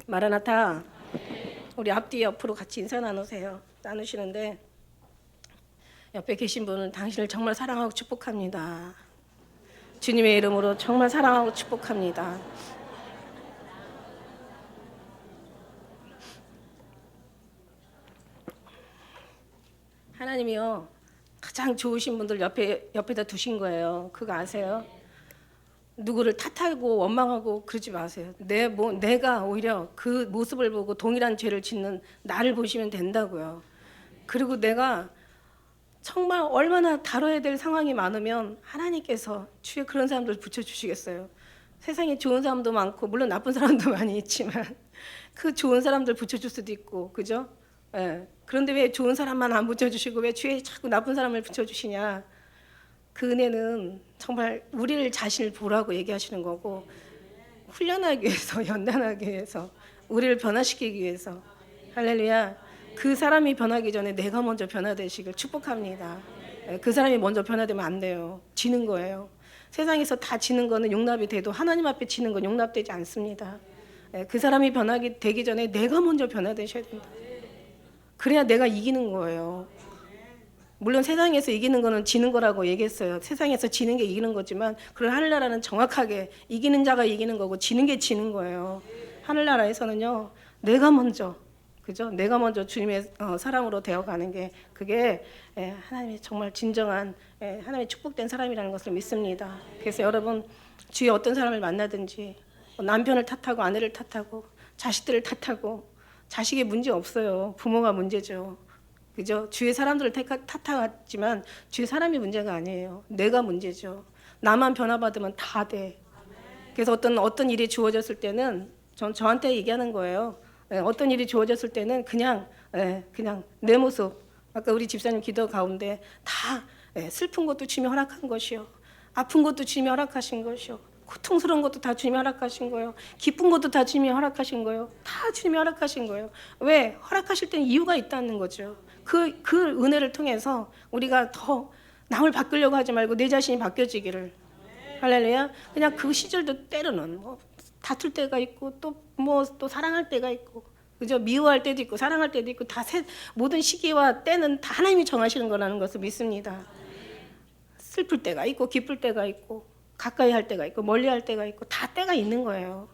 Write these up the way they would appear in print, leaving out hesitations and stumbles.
마라나타. 우리 앞뒤 옆으로 같이 인사 나누시는데 옆에 계신 분은 당신을 정말 사랑하고 축복합니다. 주님의 이름으로 정말 사랑하고 축복합니다. 하나님이요 가장 좋으신 분들 옆에다 두신 거예요. 그거 아세요? 누구를 탓하고 원망하고 그러지 마세요. 내가 오히려 그 모습을 보고 동일한 죄를 짓는 나를 보시면 된다고요. 그리고 내가 정말 얼마나 다뤄야 될 상황이 많으면 하나님께서 주위에 그런 사람들 붙여주시겠어요. 세상에 좋은 사람도 많고 물론 나쁜 사람도 많이 있지만 그 좋은 사람들 붙여줄 수도 있고, 그죠? 예. 그런데 왜 좋은 사람만 안 붙여주시고 왜 주위에 자꾸 나쁜 사람을 붙여주시냐? 그 은혜는 정말 우리를 자신을 보라고 얘기하시는 거고, 훈련하기 위해서, 연단하기 위해서, 우리를 변화시키기 위해서. 할렐루야. 그 사람이 변하기 전에 내가 먼저 변화되시길 축복합니다. 그 사람이 먼저 변화되면 안 돼요. 지는 거예요. 세상에서 다 지는 거는 용납이 돼도 하나님 앞에 지는 건 용납되지 않습니다. 그 사람이 되기 전에 내가 먼저 변화되셔야 된다. 그래야 내가 이기는 거예요. 물론 세상에서 이기는 거는 지는 거라고 얘기했어요. 세상에서 지는 게 이기는 거지만 그런 하늘나라는 정확하게 이기는 자가 이기는 거고 지는 게 지는 거예요. 하늘나라에서는요, 내가 먼저, 그죠? 내가 먼저 주님의 사랑으로 되어가는 게 그게 하나님의 정말 진정한 하나님의 축복된 사람이라는 것을 믿습니다. 그래서 여러분 주위에 어떤 사람을 만나든지 남편을 탓하고 아내를 탓하고 자식들을 탓하고 자식이 문제 없어요. 부모가 문제죠. 그죠? 주위의 사람들을 탓하지만 주위 사람이 문제가 아니에요. 내가 문제죠. 나만 변화받으면 다 돼. 그래서 어떤 일이 주어졌을 때는 저한테 얘기하는 거예요. 어떤 일이 주어졌을 때는 그냥 내 모습. 아까 우리 집사님 기도 가운데 다 슬픈 것도 주님이 허락한 것이요, 아픈 것도 주님이 허락하신 것이요, 고통스러운 것도 다 주님이 허락하신 거예요. 기쁜 것도 다 주님이 허락하신 거예요. 다 주님이 허락하신 거예요. 왜? 허락하실 때는 이유가 있다는 거죠. 그 은혜를 통해서 우리가 더 남을 바꾸려고 하지 말고 내 자신이 바뀌어지기를. 할렐루야. 그냥 그 시절도 때로는 다툴 때가 있고 또 사랑할 때가 있고, 그죠? 미워할 때도 있고 사랑할 때도 있고 모든 시기와 때는 다 하나님이 정하시는 거라는 것을 믿습니다. 슬플 때가 있고 기쁠 때가 있고 가까이 할 때가 있고 멀리 할 때가 있고 다 때가 있는 거예요.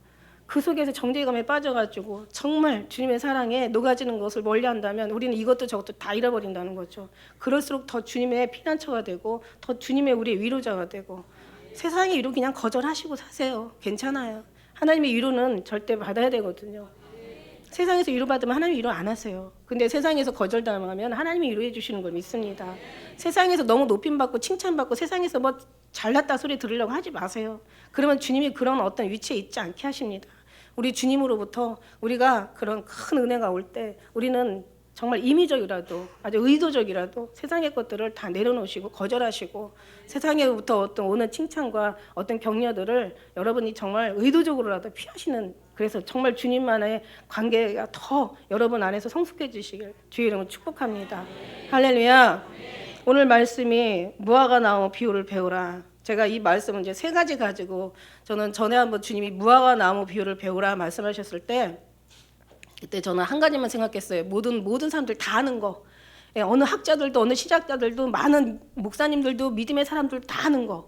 그 속에서 정죄감에 빠져가지고 정말 주님의 사랑에 녹아지는 것을 멀리한다면 우리는 이것도 저것도 다 잃어버린다는 거죠. 그럴수록 더 주님의 피난처가 되고 더 주님의 우리의 위로자가 되고, 세상의 위로 그냥 거절하시고 사세요. 괜찮아요. 하나님의 위로는 절대 받아야 되거든요. 세상에서 위로받으면 하나님 위로 안 하세요. 근데 세상에서 거절당하면 하나님이 위로해 주시는 걸 믿습니다. 세상에서 너무 높임받고 칭찬받고 세상에서 잘났다 소리 들으려고 하지 마세요. 그러면 주님이 그런 어떤 위치에 있지 않게 하십니다. 우리 주님으로부터 우리가 그런 큰 은혜가 올 때 우리는 정말 임의적이라도 아주 의도적이라도 세상의 것들을 다 내려놓으시고 거절하시고 세상에부터 어떤 오는 칭찬과 어떤 격려들을 여러분이 정말 의도적으로라도 피하시는, 그래서 정말 주님만의 관계가 더 여러분 안에서 성숙해지시길 주의 이름으로 축복합니다. 할렐루야. 오늘 말씀이 무화과 나무 비유를 배우라. 제가 이 말씀은 이제 세 가지 가지고, 저는 전에 한번 주님이 무화과 나무 비유를 배우라 말씀하셨을 때 그때 저는 한 가지만 생각했어요. 모든 사람들 다 아는 거. 어느 학자들도 어느 신학자들도 많은 목사님들도 믿음의 사람들 다 아는 거.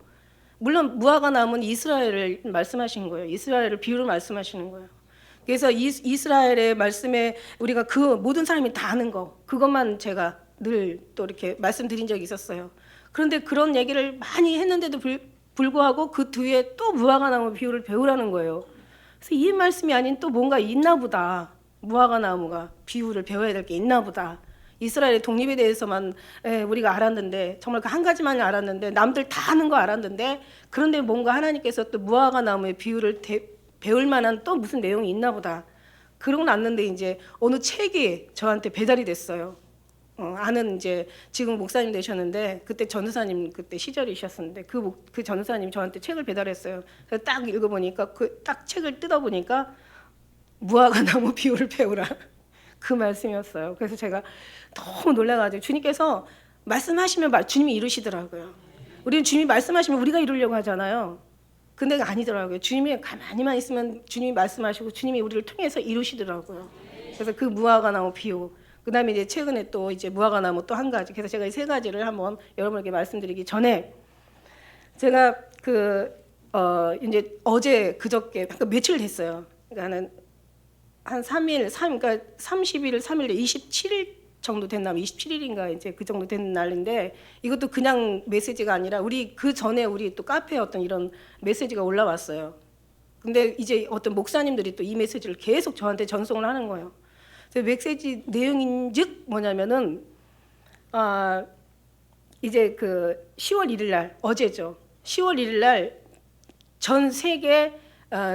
물론 무화과 나무는 이스라엘을 말씀하신 거예요. 이스라엘을 비유로 말씀하시는 거예요. 그래서 이스라엘의 말씀에 우리가 그 모든 사람이 다 아는 거, 그것만 제가 늘 또 이렇게 말씀드린 적이 있었어요. 그런데 그런 얘기를 많이 했는데도 불구하고 그 뒤에 또 무화과 나무 비유를 배우라는 거예요. 그래서 이 말씀이 아닌 또 뭔가 있나 보다. 무화과 나무가 비유를 배워야 될 게 있나 보다. 이스라엘의 독립에 대해서만 우리가 알았는데, 정말 그 한 가지만 알았는데, 남들 다 아는 거 알았는데, 그런데 뭔가 하나님께서 또 무화과 나무의 비유를 배울 만한 또 무슨 내용이 있나 보다. 그러고 났는데 이제 어느 책이 저한테 배달이 됐어요. 아는 이제 지금 목사님 되셨는데 그때 전도사님 그때 시절이셨었는데 그 전도사님 저한테 책을 배달했어요. 그래서 딱 읽어보니까 딱 책을 뜯어보니까 무화과 나무 비유를 배우라 그 말씀이었어요. 그래서 제가 너무 놀라가지고, 주님께서 말씀하시면 주님이 이루시더라고요. 우리는 주님이 말씀하시면 우리가 이루려고 하잖아요. 근데 아니더라고요. 주님이 가만히만 있으면 주님이 말씀하시고 주님이 우리를 통해서 이루시더라고요. 그래서 그 무화과 나무 비유. 그다음에 이제 최근에 또 이제 무화과 나무 또 한 가지. 그래서 제가 이 세 가지를 한번 여러분에게 말씀드리기 전에 제가 이제 어제 그저께 그러니까 며칠 됐어요. 그러니까 한 3일, 그러니까 30일, 3일, 27일 정도 됐나, 27일인가 이제 그 정도 된 날인데 이것도 그냥 메시지가 아니라 우리 그 전에 우리 또 카페에 어떤 이런 메시지가 올라왔어요. 근데 이제 어떤 목사님들이 또 이 메시지를 계속 저한테 전송을 하는 거예요. 그래서 메시지 내용인즉 뭐냐면은 이제 그 10월 1일 날 어제죠. 10월 1일 날 전 세계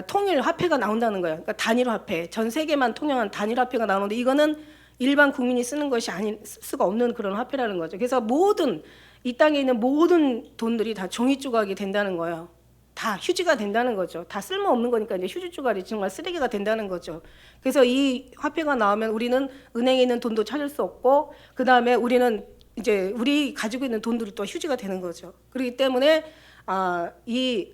통일 화폐가 나온다는 거예요. 그러니까 단일 화폐, 전 세계만 통용한 단일 화폐가 나오는데 이거는 일반 국민이 쓰는 것이 아닌 쓸 수가 없는 그런 화폐라는 거죠. 그래서 모든 이 땅에 있는 모든 돈들이 다 종이 조각이 된다는 거예요. 다 휴지가 된다는 거죠. 다 쓸모없는 거니까 이제 휴지 조각이 정말 쓰레기가 된다는 거죠. 그래서 이 화폐가 나오면 우리는 은행에 있는 돈도 찾을 수 없고 그 다음에 우리는 이제 우리 가지고 있는 돈들이 또 휴지가 되는 거죠. 그렇기 때문에 이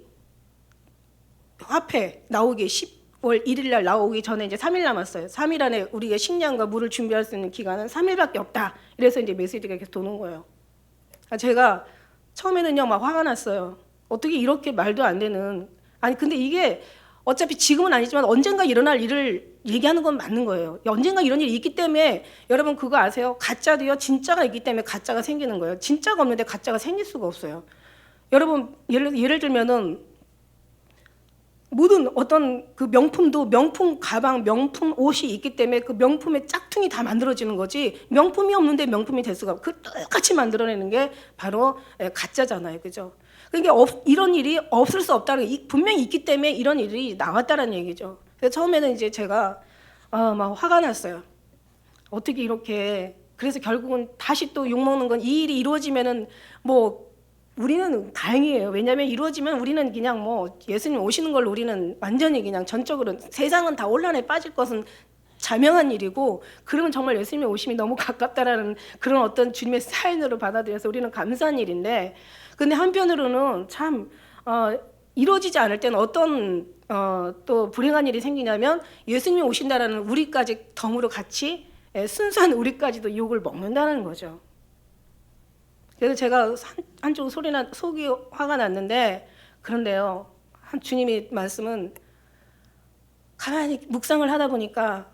화폐 나오기 10월 1일 날 나오기 전에 이제 3일 남았어요. 3일 안에 우리가 식량과 물을 준비할 수 있는 기간은 3일밖에 없다. 이래서 이제 메시지가 계속 도는 거예요. 제가 처음에는요 막 화가 났어요. 어떻게 이렇게 말도 안 되는 아니 근데 이게 어차피 지금은 아니지만 언젠가 일어날 일을 얘기하는 건 맞는 거예요. 언젠가 이런 일이 있기 때문에 여러분 그거 아세요? 가짜도요 진짜가 있기 때문에 가짜가 생기는 거예요. 진짜가 없는데 가짜가 생길 수가 없어요. 여러분 예를 들면은 모든 어떤 그 명품도 명품 가방, 명품 옷이 있기 때문에 그 명품의 짝퉁이 다 만들어지는 거지 명품이 없는데 명품이 될 수가 없고 그 똑같이 만들어내는 게 바로 가짜잖아요. 그죠? 그러니까 이런 일이 없을 수 없다는 게 분명히 있기 때문에 이런 일이 나왔다는 얘기죠. 그래서 처음에는 이제 제가 막 화가 났어요. 어떻게 이렇게 그래서 결국은 다시 또 욕먹는 건 이 일이 이루어지면은 뭐 우리는 다행이에요. 왜냐하면 이루어지면 우리는 그냥 뭐 예수님 오시는 걸로 우리는 완전히 그냥 전적으로 세상은 다 혼란에 빠질 것은 자명한 일이고 그러면 정말 예수님의 오심이 너무 가깝다라는 그런 어떤 주님의 사인으로 받아들여서 우리는 감사한 일인데 근데 한편으로는 참 이루어지지 않을 때는 어떤 또 불행한 일이 생기냐면 예수님이 오신다라는 우리까지 덤으로 같이 순수한 우리까지도 욕을 먹는다는 거죠. 그래서 제가 한쪽 속이 화가 났는데 그런데요. 주님이 말씀은 가만히 묵상을 하다 보니까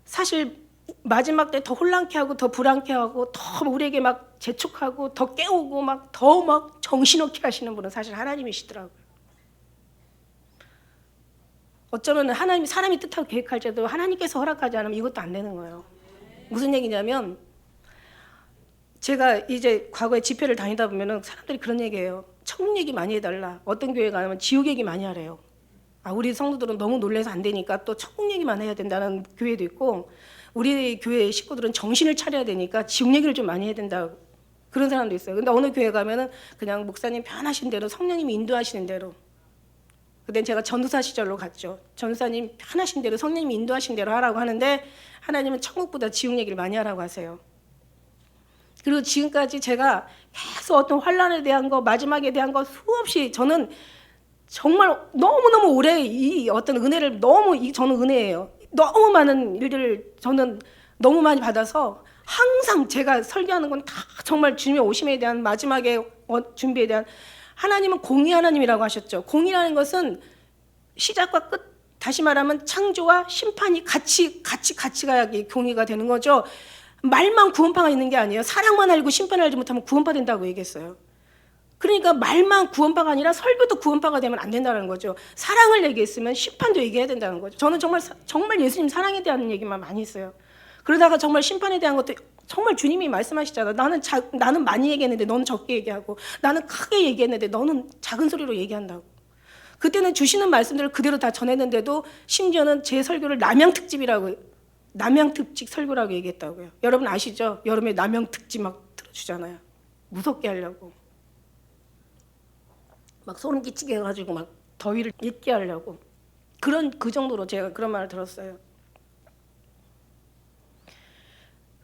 사실 마지막 때 더 혼란케 하고 더 불안케 하고 더 우리에게 막 재촉하고 더 깨우고 막 더 막 정신없게 하시는 분은 사실 하나님이시더라고요. 어쩌면 하나님이 사람이 뜻하고 계획할 때도 하나님께서 허락하지 않으면 이것도 안 되는 거예요. 무슨 얘기냐면 제가 이제 과거에 집회를 다니다 보면은 사람들이 그런 얘기해요. 천국 얘기 많이 해달라. 어떤 교회 가면 지옥 얘기 많이 하래요. 우리 성도들은 너무 놀라서 안 되니까 또 천국 얘기만 해야 된다는 교회도 있고 우리 교회 식구들은 정신을 차려야 되니까 지옥 얘기를 좀 많이 해야 된다. 그런 사람도 있어요. 근데 어느 교회 가면은 그냥 목사님 편하신 대로 성령님이 인도하시는 대로. 그땐 제가 전도사 시절로 갔죠. 전도사님 편하신 대로 성령님이 인도하신 대로 하라고 하는데 하나님은 천국보다 지옥 얘기를 많이 하라고 하세요. 그리고 지금까지 제가 계속 어떤 환란에 대한 거, 마지막에 대한 거 수없이 저는 정말 너무너무 오래 이 어떤 은혜를 저는 은혜예요. 너무 많은 일들을 저는 너무 많이 받아서 항상 제가 설교하는 건 다 정말 주님의 오심에 대한 마지막에 준비에 대한 하나님은 공의 하나님이라고 하셨죠. 공의라는 것은 시작과 끝, 다시 말하면 창조와 심판이 같이 가야 공의가 되는 거죠. 말만 구원파가 있는 게 아니에요. 사랑만 알고 심판을 알지 못하면 구원파 된다고 얘기했어요. 그러니까 말만 구원파가 아니라 설교도 구원파가 되면 안 된다는 거죠. 사랑을 얘기했으면 심판도 얘기해야 된다는 거죠. 저는 정말 예수님 사랑에 대한 얘기만 많이 했어요. 그러다가 정말 심판에 대한 것도 정말 주님이 말씀하시잖아. 나는 많이 얘기했는데 너는 적게 얘기하고 나는 크게 얘기했는데 너는 작은 소리로 얘기한다고. 그때는 주시는 말씀들을 그대로 다 전했는데도 심지어는 제 설교를 남양특집 설교라고 얘기했다고요. 여러분 아시죠? 여름에 남양특집 막 틀어주잖아요. 무섭게 하려고. 막 소름 끼치게 해가지고 막 더위를 잊게 하려고. 그 정도로 제가 그런 말을 들었어요.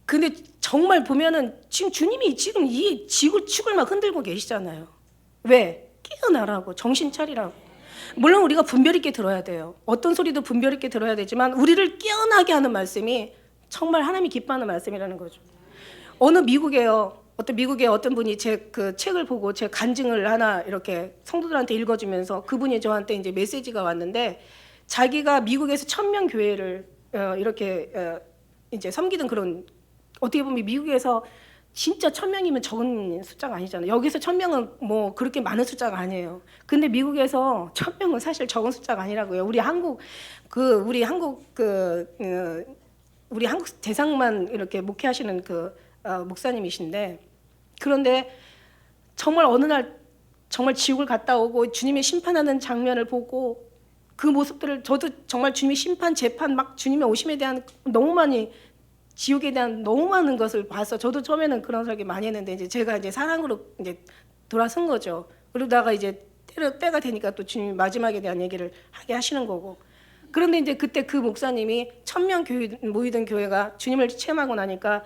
근데 정말 보면은 지금 주님이 지금 이 지구축을 막 흔들고 계시잖아요. 왜? 깨어나라고, 정신 차리라고. 물론 우리가 분별 있게 들어야 돼요. 어떤 소리도 분별 있게 들어야 되지만 우리를 깨어나게 하는 말씀이 정말 하나님이 기뻐하는 말씀이라는 거죠. 어떤 미국의 어떤 분이 제 그 책을 보고 제 간증을 하나 이렇게 성도들한테 읽어주면서 그분이 저한테 이제 메시지가 왔는데, 자기가 미국에서 1000명 교회를 이렇게 이제 섬기던 그런, 어떻게 보면 미국에서 진짜 1000명이면 적은 숫자가 아니잖아요. 여기서 1000명은 뭐 그렇게 많은 숫자가 아니에요. 근데 미국에서 1000명은 사실 적은 숫자가 아니라고요. 우리 한국 대상만 이렇게 목회하시는 목사님이신데, 그런데 정말 어느 날 정말 지옥을 갔다 오고 주님의 심판하는 장면을 보고 그 모습들을, 저도 정말 주님의 심판, 재판, 막 주님의 오심에 대한 너무 많이, 지옥에 대한 너무 많은 것을 봐서 저도 처음에는 그런 설교 많이 했는데, 이제 제가 이제 사랑으로 이제 돌아선 거죠. 그러다가 이제 때가 되니까 또 주님이 마지막에 대한 얘기를 하게 하시는 거고. 그런데 이제 그때 그 목사님이 1000명 모이던 교회가 주님을 체험하고 나니까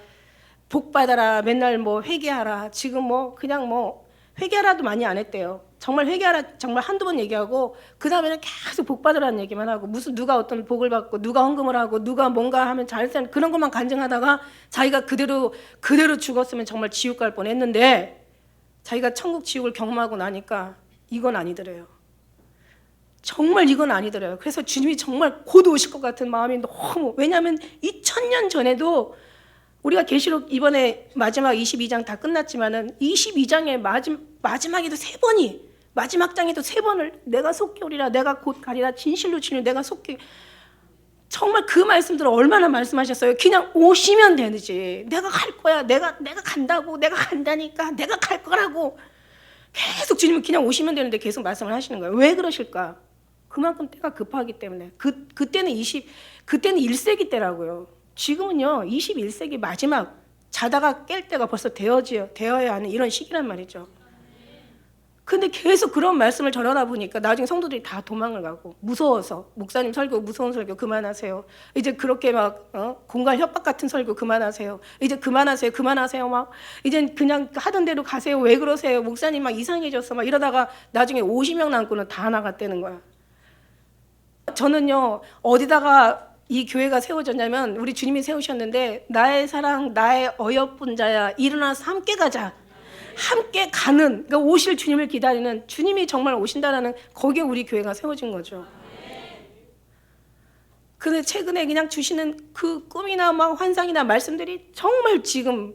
복 받아라, 맨날 뭐 회개하라, 지금 뭐 그냥 뭐 회개하라도 많이 안 했대요. 정말 회개하라 정말 한두 번 얘기하고 그 다음에는 계속 복 받으라는 얘기만 하고, 무슨 누가 어떤 복을 받고 누가 헌금을 하고 누가 뭔가 하면 잘했다는 그런 것만 간증하다가 자기가 그대로 죽었으면 정말 지옥 갈 뻔했는데, 자기가 천국 지옥을 경험하고 나니까 이건 아니더래요. 정말 이건 아니더래요. 그래서 주님이 정말 곧 오실 것 같은 마음이 너무, 왜냐하면 2000년 전에도 우리가 계시록 이번에 마지막 22장 다 끝났지만은 22장의 마지막에도 3번이, 마지막 장에도 3번을 내가 속히 오리라, 내가 곧 가리라, 진실로 주님 내가 속히, 정말 그 말씀들을 얼마나 말씀하셨어요. 그냥 오시면 되지, 내가 갈 거야, 내가 간다고, 내가 간다니까, 내가 갈 거라고 계속 주님은 그냥 오시면 되는데 계속 말씀을 하시는 거예요. 왜 그러실까? 그만큼 때가 급하기 때문에. 그때는 1세기 때라고요. 지금은요 21세기 마지막, 자다가 깰 때가 벌써 되어야 하는 이런 시기란 말이죠. 근데 계속 그런 말씀을 전하다 보니까 나중에 성도들이 다 도망을 가고, 무서워서 목사님 설교, 무서운 설교 그만하세요, 이제 그렇게 막 공갈 협박 같은 설교 그만하세요, 이제 그만하세요 막 이제 그냥 하던 대로 가세요, 왜 그러세요, 목사님 막 이상해졌어 막 이러다가 나중에 50명 남고는 다 나갔다는 거야. 저는요 어디다가 이 교회가 세워졌냐면, 우리 주님이 세우셨는데, 나의 사랑 나의 어여쁜 자야 일어나서 함께 가자, 함께 가는, 그러니까 오실 주님을 기다리는, 주님이 정말 오신다라는, 거기에 우리 교회가 세워진 거죠. 근데 최근에 그냥 주시는 그 꿈이나 막 환상이나 말씀들이 정말 지금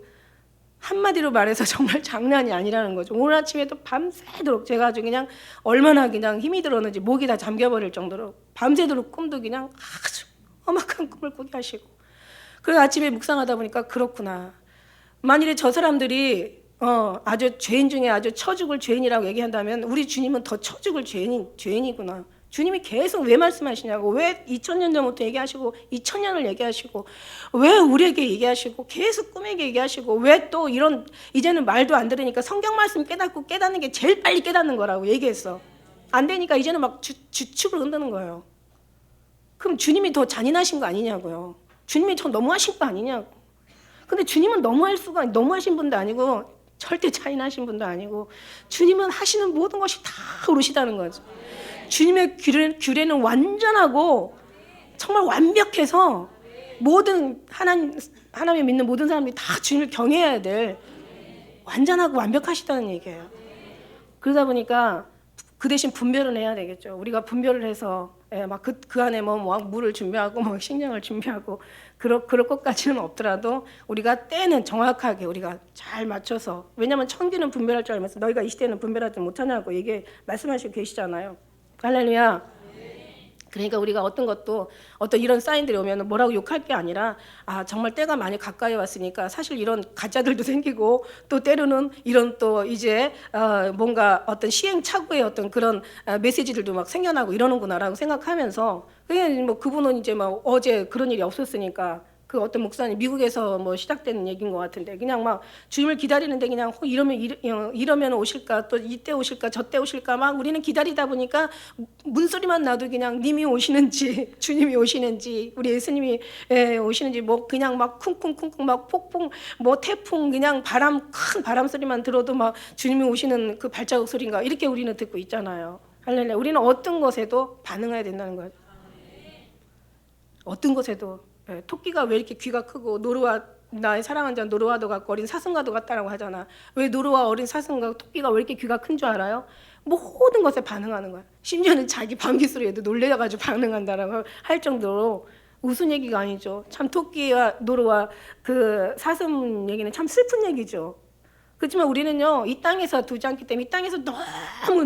한마디로 말해서 정말 장난이 아니라는 거죠. 오늘 아침에도 밤새도록 제가 아주 그냥 얼마나 그냥 힘이 들었는지 목이 다 잠겨버릴 정도로 밤새도록 꿈도 그냥 아주 험악한 꿈을 꾸게 하시고, 그래서 아침에 묵상하다 보니까 그렇구나. 만일에 저 사람들이 아주 죄인 중에 아주 처죽을 죄인이라고 얘기한다면 우리 주님은 더 처죽을 죄인이구나. 주님이 계속 왜 말씀하시냐고, 왜 2000년 전부터 얘기하시고 2000년을 얘기하시고, 왜 우리에게 얘기하시고 계속 꿈에게 얘기하시고, 왜 또 이런, 이제는 말도 안 들으니까 성경 말씀 깨닫는 게 제일 빨리 깨닫는 거라고 얘기했어. 안 되니까 이제는 막 주축을 흔드는 거예요. 그럼 주님이 더 잔인하신 거 아니냐고요. 주님이 더 너무하신 거 아니냐고. 근데 주님은 너무하신 분도 아니고 절대 잔인하신 분도 아니고, 주님은 하시는 모든 것이 다 옳으시다는 거죠. 주님의 규례는 완전하고 정말 완벽해서 모든 하나님을 믿는 모든 사람들이 다 주님을 경외해야 될 완전하고 완벽하시다는 얘기예요. 그러다 보니까 그 대신 분별은 해야 되겠죠. 우리가 분별을 해서 막 그 안에 뭐 물을 준비하고 뭐 식량을 준비하고 그럴 것까지는 없더라도 우리가 때는 정확하게 우리가 잘 맞춰서, 왜냐하면 천기는 분별할 줄 알면서 너희가 이 시대는 분별하지 못하냐고 말씀하시고 계시잖아요. 할렐루야. 그러니까 우리가 어떤 이런 사인들이 오면 뭐라고 욕할 게 아니라, 정말 때가 많이 가까이 왔으니까 사실 이런 가짜들도 생기고, 또 때로는 이런 또 이제 뭔가 어떤 시행착오의 어떤 그런 메시지들도 막 생겨나고 이러는구나라고 생각하면서, 그냥 뭐 그분은 이제 막 어제 그런 일이 없었으니까, 그 어떤 목사님 미국에서 뭐 시작되는 얘기인 것 같은데, 그냥 막 주님을 기다리는데 그냥 이러면 오실까, 또 이때 오실까, 저때 오실까 막 우리는 기다리다 보니까 문소리만 나도 그냥 님이 오시는지 주님이 오시는지 우리 예수님이 오시는지 뭐 그냥 막 쿵쿵쿵쿵 막 폭풍 뭐 태풍 그냥 큰 바람 소리만 들어도 막 주님이 오시는 그 발자국 소리인가 이렇게 우리는 듣고 있잖아요. 할렐루야. 우리는 어떤 것에도 반응해야 된다는 거예요. 어떤 것에도. 예, 토끼가 왜 이렇게 귀가 크고 노루와 나의 사랑하는 자 노루와도 같고 어린 사슴과도 같다라고 하잖아. 왜 노루와 어린 사슴과 토끼가 왜 이렇게 귀가 큰 줄 알아요? 모든 것에 반응하는 거야. 심지어는 자기 방귀 소리에도 놀래가지고 반응한다라고 할 정도로 웃은 얘기가 아니죠. 참 토끼와 노루와 그 사슴 얘기는 참 슬픈 얘기죠. 그렇지만 우리는요, 이 땅에서 두지 않기 때문에 이 땅에서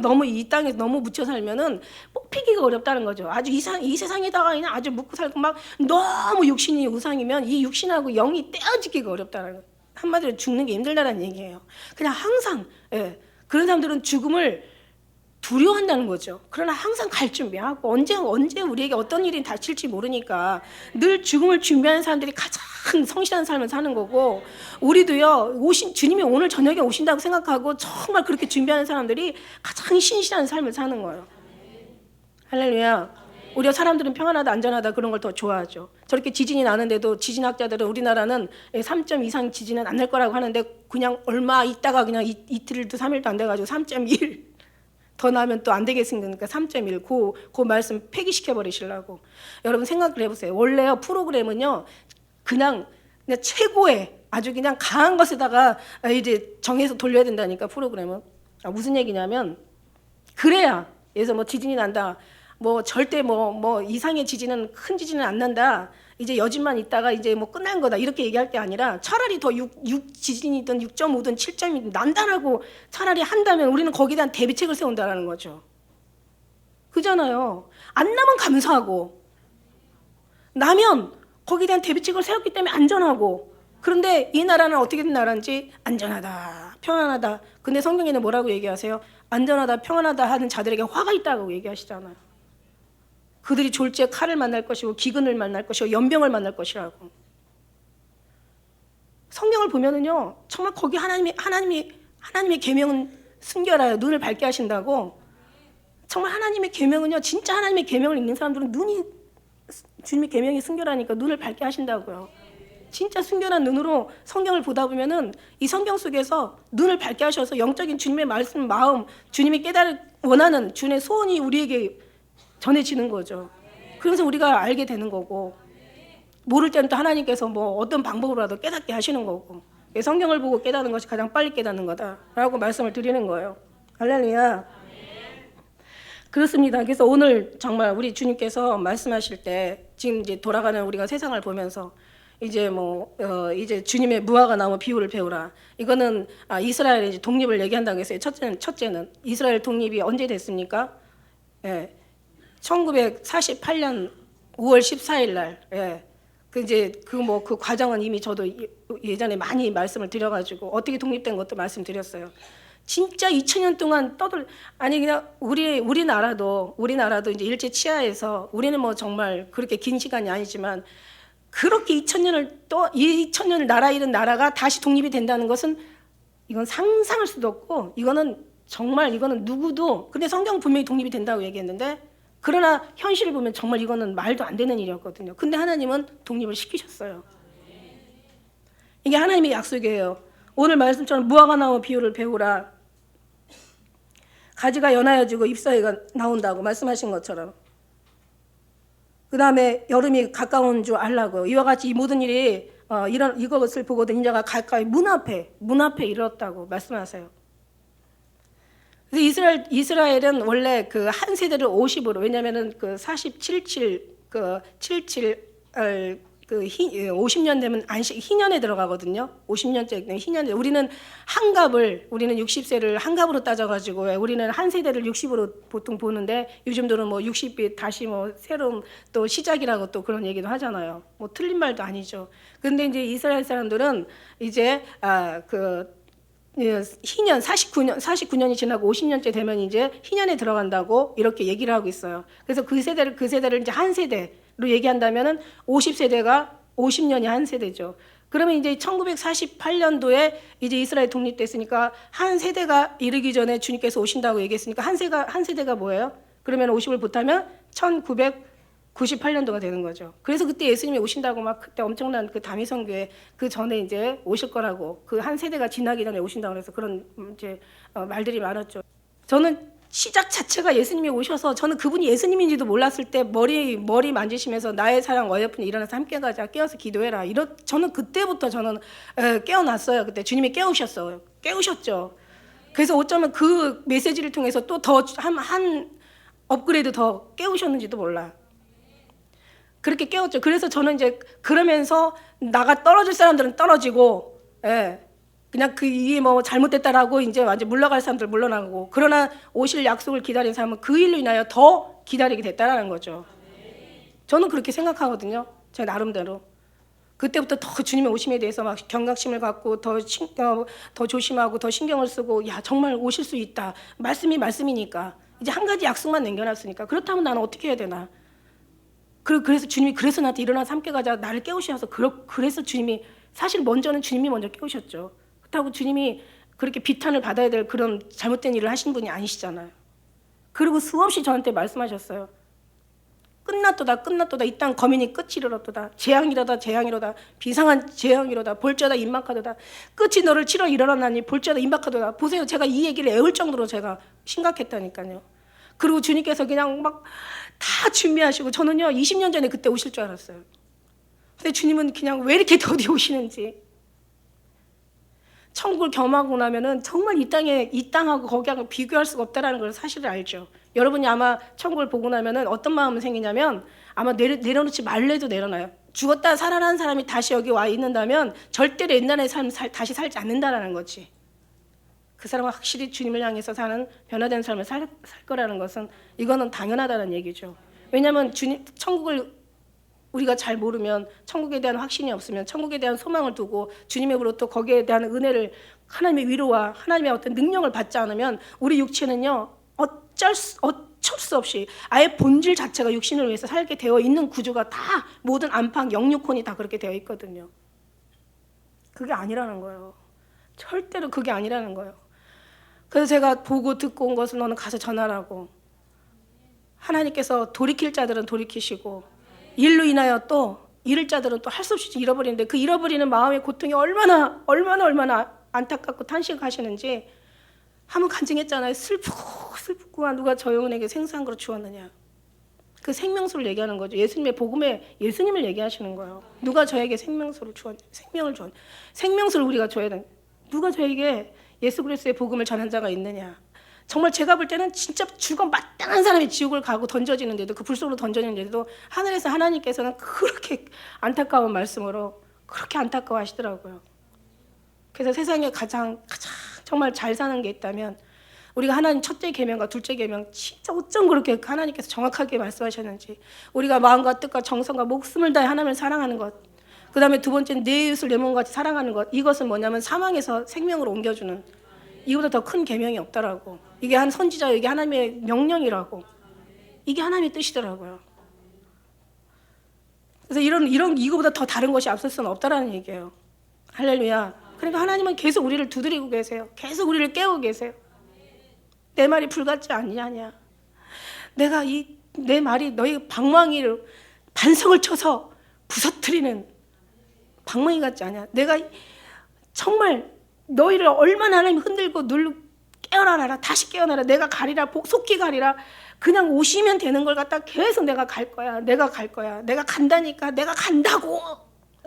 너무 이 땅에서 너무 묻혀 살면은 뽑히기가 어렵다는 거죠. 아주 이 세상에다가 그냥 아주 묻고 살고 막 너무 육신이 우상이면 이 육신하고 영이 떼어지기가 어렵다는 거예요. 한마디로 죽는 게 힘들다는 얘기예요. 그냥 항상 예, 그런 사람들은 죽음을 두려워한다는 거죠. 그러나 항상 갈 준비하고 언제 우리에게 어떤 일이 닥칠지 모르니까 늘 죽음을 준비하는 사람들이 가장 성실한 삶을 사는 거고, 우리도요 주님이 오늘 저녁에 오신다고 생각하고 정말 그렇게 준비하는 사람들이 가장 신실한 삶을 사는 거예요. 할렐루야. 우리가 사람들은 평안하다 안전하다 그런 걸 더 좋아하죠. 저렇게 지진이 나는데도 지진학자들은 우리나라는 3점 이상 지진은 안 날 거라고 하는데 그냥 얼마 있다가 그냥 이틀도 3일도 안 돼가지고 3.1 더 나면 또 안 되겠으니까 3.1 그 말씀 폐기시켜 버리시려고. 여러분 생각을 해보세요. 원래요 프로그램은요 그냥 최고의 아주 그냥 강한 것에다가 이제 정해서 돌려야 된다니까. 프로그램은 무슨 얘기냐면, 그래야 그래서 뭐 지진이 난다, 뭐 절대 뭐 이상의 지진은 큰 지진은 안 난다, 이제 여진만 있다가 이제 뭐 끝난 거다 이렇게 얘기할 게 아니라 차라리 더 6 지진이든 6.5든 7.2든 난다라고 차라리 한다면 우리는 거기에 대한 대비책을 세운다라는 거죠. 그잖아요. 안 나면 감사하고, 나면 거기에 대한 대비책을 세웠기 때문에 안전하고. 그런데 이 나라는 어떻게 된 나라인지 안전하다, 평안하다. 근데 성경에는 뭐라고 얘기하세요? 안전하다, 평안하다 하는 자들에게 화가 있다고 얘기하시잖아요. 그들이 졸지에 칼을 만날 것이고 기근을 만날 것이고 연병을 만날 것이라고. 성경을 보면은요 정말 거기 하나님의 계명은 순결하여 눈을 밝게 하신다고. 정말 하나님의 계명은요, 진짜 하나님의 계명을 읽는 사람들은 눈이, 주님의 계명이 순결하니까 눈을 밝게 하신다고요. 진짜 순결한 눈으로 성경을 보다 보면은 이 성경 속에서 눈을 밝게 하셔서 영적인 주님의 말씀, 마음, 주님이 깨달을 원하는 주님의 소원이 우리에게 전해지는 거죠. 그래서 우리가 알게 되는 거고, 모를 때는 또 하나님께서 뭐 어떤 방법으로라도 깨닫게 하시는 거고, 성경을 보고 깨닫는 것이 가장 빨리 깨닫는 거다라고 말씀을 드리는 거예요. 할렐루야. 그렇습니다. 그래서 오늘 정말 우리 주님께서 말씀하실 때 지금 이제 돌아가는 우리가 세상을 보면서 이제 이제 주님의 무화과 나무 비유를 배우라. 이거는 이스라엘의 이제 독립을 얘기한다고 했어요. 첫째는 이스라엘 독립이 언제 됐습니까? 예. 1948년 5월 14일 날. 예. 그 과정은 이미 저도 예전에 많이 말씀을 드려가지고 어떻게 독립된 것도 말씀드렸어요. 진짜 2000년 동안 그냥 우리나라도 이제 일제 치하에서, 우리는 뭐 정말 그렇게 긴 시간이 아니지만 그렇게 2000년을 나라 잃은 나라가 다시 독립이 된다는 것은 이건 상상할 수도 없고, 이거는 누구도, 근데 성경 분명히 독립이 된다고 얘기했는데, 그러나 현실을 보면 정말 이거는 말도 안 되는 일이었거든요. 근데 하나님은 독립을 시키셨어요. 이게 하나님의 약속이에요. 오늘 말씀처럼 무화과 나무 비유를 배우라. 가지가 연하여지고 잎사귀가 나온다고 말씀하신 것처럼. 그 다음에 여름이 가까운 줄 알라고. 이와 같이 이 모든 일이 이것을 보거든 인자가 가까이 문 앞에 이르렀다고 말씀하세요. 그래서 이스라엘은 원래 그 한 세대를 50으로, 왜냐면은 그 50년 되면 희년에 들어가거든요. 50년째 희년에. 우리는 60세를 한갑으로 따져가지고, 우리는 한 세대를 60으로 보통 보는데, 요즘들은 뭐 60이 다시 뭐 새로운 또 시작이라고 또 그런 얘기도 하잖아요. 뭐 틀린 말도 아니죠. 근데 이제 이스라엘 사람들은 이제 희년 49년이 지나고 50년째 되면 이제 희년에 들어간다고 이렇게 얘기를 하고 있어요. 그래서 그 세대를 이제 한 세대로 얘기한다면은 50세대가 50년이 한 세대죠. 그러면 이제 1948년도에 이제 이스라엘 독립됐으니까 한 세대가 이르기 전에 주님께서 오신다고 얘기했으니까 한 세대가 뭐예요? 그러면 50을 못하면 1998년도가 되는 거죠. 그래서 그때 예수님이 오신다고 막 그때 엄청난 그 다미성교회 그 전에 이제 오실 거라고, 그 한 세대가 지나기 전에 오신다고 해서 그런 이제 말들이 많았죠. 저는 시작 자체가 예수님이 오셔서 저는 그분이 예수님인지도 몰랐을 때 머리 만지시면서 나의 사랑 어여쁜 일어나서 함께 가자 깨어서 기도해라 저는 그때부터 저는 깨어났어요. 그때 주님이 깨우셨죠. 그래서 어쩌면 그 메시지를 통해서 또 더 한 업그레이드 더 깨우셨는지도 몰라. 그렇게 깨웠죠. 그래서 저는 이제 그러면서 나가 떨어질 사람들은 떨어지고, 그냥 그 이게 뭐 잘못됐다라고 이제 완전 물러갈 사람들 물러나고, 그러나 오실 약속을 기다린 사람은 그 일로 인하여 더 기다리게 됐다라는 거죠. 저는 그렇게 생각하거든요. 제 나름대로. 그때부터 더 주님의 오심에 대해서 막 경각심을 갖고 더 조심하고 더 신경을 쓰고, 야 정말 오실 수 있다. 말씀이 말씀이니까 이제 한 가지 약속만 남겨놨으니까 그렇다면 나는 어떻게 해야 되나. 그래서 주님이 그래서 나한테 일어나서 함께 가자 나를 깨우셔서 그래서 주님이 사실 먼저는 주님이 먼저 깨우셨죠. 그렇다고 주님이 그렇게 비탄을 받아야 될 그런 잘못된 일을 하신 분이 아니시잖아요. 그리고 수없이 저한테 말씀하셨어요. 끝났도다 이 땅 거민이 끝이 이르렀도다. 재앙이로다 비상한 재앙이로다. 볼지어다 임박하도다. 끝이 너를 치러 일어나니 볼지어다 임박하도다. 보세요, 제가 이 얘기를 애울 정도로 제가 심각했다니까요. 그리고 주님께서 그냥 막 다 준비하시고, 저는요 20년 전에 그때 오실 줄 알았어요. 근데 주님은 그냥 왜 이렇게 더디 오시는지. 천국을 경험하고 나면은 정말 이 땅하고 거기하고 비교할 수가 없다라는 걸 사실을 알죠. 여러분이 아마 천국을 보고 나면은 어떤 마음이 생기냐면, 아마 내려놓지 말래도 내려놔요. 죽었다 살아난 사람이 다시 여기 와 있는다면 절대로 옛날의 삶 다시 살지 않는다라는 거지. 그 사람은 확실히 주님을 향해서 사는 변화된 삶을 살 거라는 것은, 이거는 당연하다는 얘기죠. 왜냐하면 천국을 우리가 잘 모르면, 천국에 대한 확신이 없으면, 천국에 대한 소망을 두고 주님으로부터 거기에 대한 은혜를, 하나님의 위로와 하나님의 어떤 능력을 받지 않으면 우리 육체는요 어쩔 수 없이 아예 본질 자체가 육신을 위해서 살게 되어 있는 구조가 다, 모든 안팎 영육혼이 다 그렇게 되어 있거든요. 그게 아니라는 거예요. 절대로 그게 아니라는 거예요. 그래서 제가 보고 듣고 온 것을 너는 가서 전하라고. 하나님께서 돌이킬 자들은 돌이키시고, 일로 인하여 또 잃을 자들은 또 할 수 없이 잃어버리는데, 그 잃어버리는 마음의 고통이 얼마나 안타깝고 탄식하시는지 한번 간증했잖아요. 슬프구나. 누가 저 영혼에게 생수한 그릇 주었느냐. 그 생명수를 얘기하는 거죠. 예수님의 복음에 예수님을 얘기하시는 거예요. 누가 저에게 생명수를 주었냐. 생명수를 우리가 줘야 돼. 누가 저에게 예수 그리스도의 복음을 전한 자가 있느냐. 정말 제가 볼 때는 진짜 죽어 마땅한 사람이 지옥을 가고 던져지는데도, 그 불 속으로 던져지는데도 하늘에서 하나님께서는 그렇게 안타까운 말씀으로 그렇게 안타까워하시더라고요. 그래서 세상에 가장 정말 잘 사는 게 있다면, 우리가 하나님 첫째 계명과 둘째 계명 진짜 어쩜 그렇게 하나님께서 정확하게 말씀하셨는지, 우리가 마음과 뜻과 정성과 목숨을 다해 하나님을 사랑하는 것, 그 다음에 두 번째는 내 이웃을 내 몸같이 사랑하는 것, 이것은 뭐냐면 사망에서 생명으로 옮겨주는, 이보다 더 큰 계명이 없다라고. 이게 한 선지자에게 하나님의 명령이라고. 이게 하나님의 뜻이더라고요. 그래서 이거보다 더 다른 것이 앞설 수는 없다라는 얘기예요. 할렐루야. 그러니까 하나님은 계속 우리를 두드리고 계세요. 계속 우리를 깨우고 계세요. 내 말이 불같지 않냐냐. 내 말이 너희 방망이를 반성을 쳐서 부서뜨리는 방망이 같지 않냐. 내가 정말 너희를 얼마나 하나님 흔들고 누르고 깨어나라, 다시 깨어나라, 내가 가리라, 속히 가리라. 그냥 오시면 되는 걸 갖다 계속 내가 갈 거야, 내가 간다니까, 내가 간다고.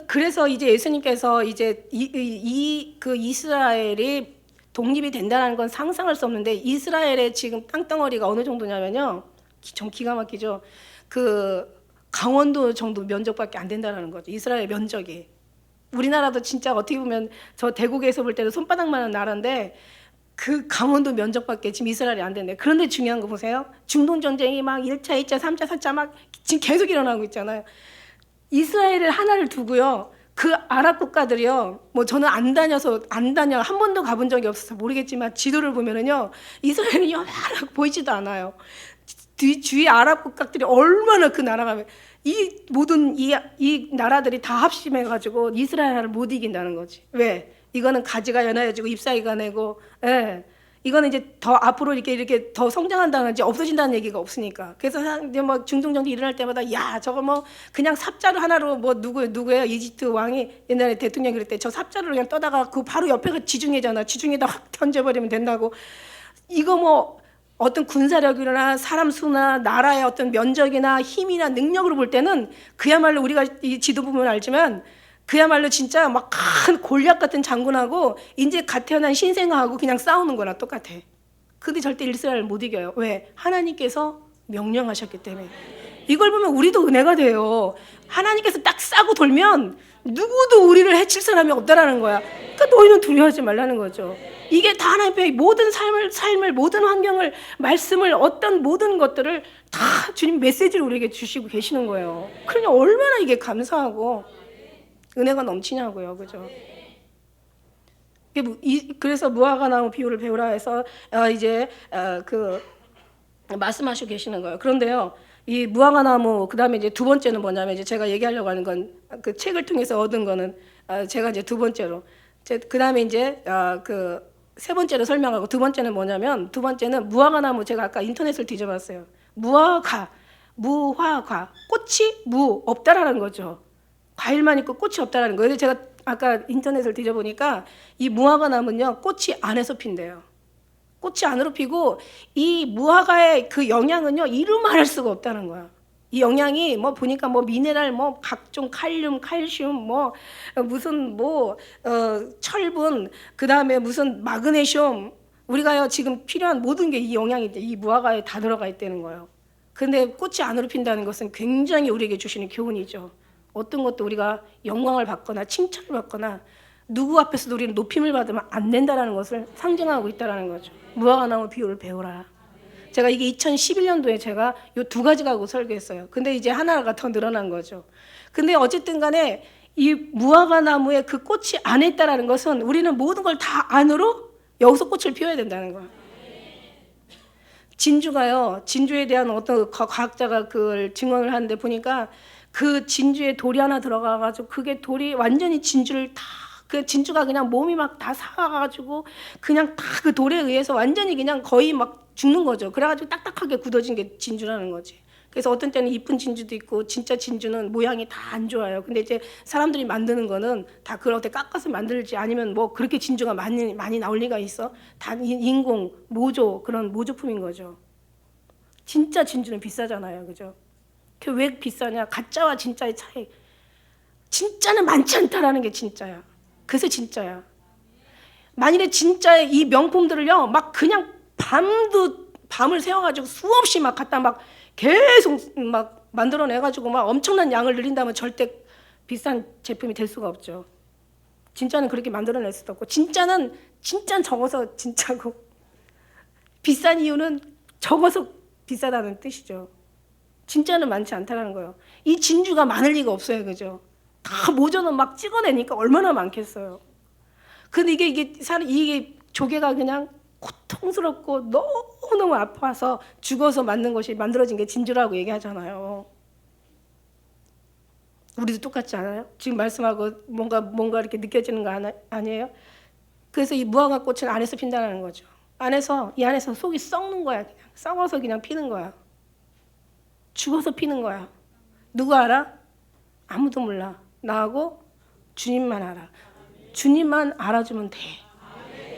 그래서 이제 예수님께서 이제 그 이스라엘이 독립이 된다는 건 상상할 수 없는데, 이스라엘의 지금 땅덩어리가 어느 정도냐면요, 좀 기가 막히죠. 그 강원도 정도 면적밖에 안 된다는 거죠. 이스라엘 면적이. 우리나라도 진짜 어떻게 보면 저 대국에서 볼 때도 손바닥만한 나라인데, 그 강원도 면적밖에 지금 이스라엘이 안 된대. 그런데 중요한 거 보세요. 중동 전쟁이 막 1차, 2차, 3차, 4차 막 지금 계속 일어나고 있잖아요. 이스라엘을 하나를 두고요, 그 아랍 국가들이요, 뭐 저는 안 다녀 한 번도 가본 적이 없어서 모르겠지만, 지도를 보면은요 이스라엘이 요만하게 보이지도 않아요. 주위 아랍 국가들이 얼마나, 그 나라가, 이 모든 이 나라들이 다 합심해가지고 이스라엘을 못 이긴다는 거지. 왜? 이거는 가지가 연하여지고 잎사귀가 내고, 이거는 이제 더 앞으로 이렇게 더 성장한다는, 이제 없어진다는 얘기가 없으니까. 그래서 이제 뭐 중동정도 일어날 때마다, 야 저거 뭐 그냥 삽자루 하나로 뭐 누구예요? 이집트 왕이 옛날에 대통령이 그랬대. 저 삽자루를 그냥 떠다가 그 바로 옆에가 지중해잖아. 지중해에다 확 던져버리면 된다고. 이거 뭐 어떤 군사력이나 사람 수나 나라의 어떤 면적이나 힘이나 능력으로 볼 때는 그야말로 우리가 이 지도 보면 알지만 그야말로 진짜 막 큰 골리앗 같은 장군하고 이제 갓 태어난 신생아하고 그냥 싸우는 거나 똑같아. 근데 절대 이스라엘을 못 이겨요. 왜? 하나님께서 명령하셨기 때문에. 이걸 보면 우리도 은혜가 돼요. 하나님께서 딱 싸고 돌면 누구도 우리를 해칠 사람이 없다라는 거야. 그러니까 너희는 두려워하지 말라는 거죠. 이게 다 하나님의 모든 삶을 모든 환경을, 말씀을, 어떤 모든 것들을 다 주님 메시지를 우리에게 주시고 계시는 거예요. 그러니 얼마나 이게 감사하고 은혜가 넘치냐고요. 그죠? 그래서 무화과나무 비유를 배우라 해서 이제 그 말씀하시고 계시는 거예요. 그런데요, 이 무화과나무 그다음에 이제 두 번째는 뭐냐면 이제 제가 얘기하려고 하는 건 그 책을 통해서 얻은 거는 제가 이제 두 번째로 그다음에 이제 그 세 번째로 설명하고 두 번째는 뭐냐면 두 번째는 무화과나무 제가 아까 인터넷을 뒤져봤어요. 무화과 꽃이 없다라는 거죠. 과일만 있고 꽃이 없다라는 거예요. 제가 아까 인터넷을 뒤져보니까 이 무화과나무는요 꽃이 안에서 핀대요. 꽃이 안으로 피고 이 무화과의 그 영양은요 이루 말할 수가 없다는 거야. 이 영양이 뭐 보니까 뭐 미네랄 뭐 각종 칼륨, 칼슘 뭐 무슨 뭐 철분 그다음에 무슨 마그네슘 우리가요 지금 필요한 모든 게 이 영양이 이 무화과에 다 들어가 있다는 거예요. 근데 꽃이 안으로 핀다는 것은 굉장히 우리에게 주시는 교훈이죠. 어떤 것도 우리가 영광을 받거나 칭찬을 받거나 누구 앞에서도 우리는 높임을 받으면 안 된다는 것을 상징하고 있다는 거죠. 무화과나무 비유를 배우라. 제가 이게 2011년도에 제가 이 두 가지 가지고 설교했어요. 근데 이제 하나가 더 늘어난 거죠. 근데 어쨌든 간에 이 무화과나무의 그 꽃이 안에 있다는 것은 우리는 모든 걸 다 안으로 여기서 꽃을 피워야 된다는 거예요. 진주가요, 진주에 대한 어떤 과학자가 그걸 증언을 하는데 보니까 그 진주에 돌이 하나 들어가가지고 그게 돌이 완전히 진주를 다 그 진주가 그냥 몸이 막 다 사가지고 그냥 다 그 돌에 의해서 완전히 그냥 거의 막 죽는 거죠. 그래가지고 딱딱하게 굳어진 게 진주라는 거지. 그래서 어떤 때는 이쁜 진주도 있고 진짜 진주는 모양이 다 안 좋아요. 근데 이제 사람들이 만드는 거는 다 그렇게 깎아서 만들지 아니면 뭐 그렇게 진주가 많이 나올 리가 있어? 다 인공 모조 그런 모조품인 거죠. 진짜 진주는 비싸잖아요, 그죠? 그 왜 비싸냐? 가짜와 진짜의 차이. 진짜는 많지 않다라는 게 진짜야. 그래서 진짜야. 만일에 진짜의 이 명품들을요, 막 그냥 밤을 새워가지고 수없이 막 갖다 막 계속 막 만들어내가지고 막 엄청난 양을 늘린다면 절대 비싼 제품이 될 수가 없죠. 진짜는 그렇게 만들어낼 수도 없고, 진짜는 적어서 진짜고, 비싼 이유는 적어서 비싸다는 뜻이죠. 진짜는 많지 않다는 거예요. 이 진주가 많을 리가 없어요, 그죠? 다 모조는 막 찍어내니까 얼마나 많겠어요. 근데 이게 조개가 그냥 고통스럽고 너무너무 아파서 죽어서 만들어진 게 진주라고 얘기하잖아요. 우리도 똑같지 않아요? 지금 말씀하고 뭔가 이렇게 느껴지는 거 아니에요? 그래서 이 무화과 꽃은 안에서 핀다는 거죠. 이 안에서 속이 썩는 거야. 그냥 썩어서 그냥 피는 거야. 죽어서 피는 거야. 누구 알아? 아무도 몰라. 나하고 주님만 알아. 주님만 알아주면 돼.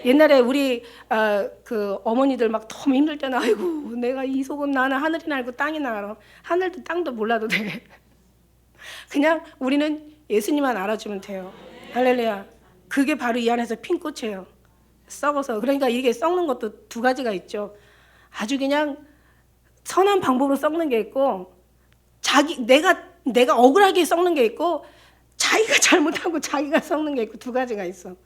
옛날에 우리 그 어머니들 막 너무 힘들 때는 아이고 내가 이 속은 나는 하늘이나 알고 땅이나 알아. 하늘도 땅도 몰라도 돼. 그냥 우리는 예수님만 알아주면 돼요. 할렐루야. 그게 바로 이 안에서 핀 꽃이에요. 썩어서. 그러니까 이게 썩는 것도 두 가지가 있죠. 아주 그냥 선한 방법으로 썩는 게 있고 내가 억울하게 썩는 게 있고 자기가 잘못하고 자기가 썩는 게 있고 두 가지가 있어.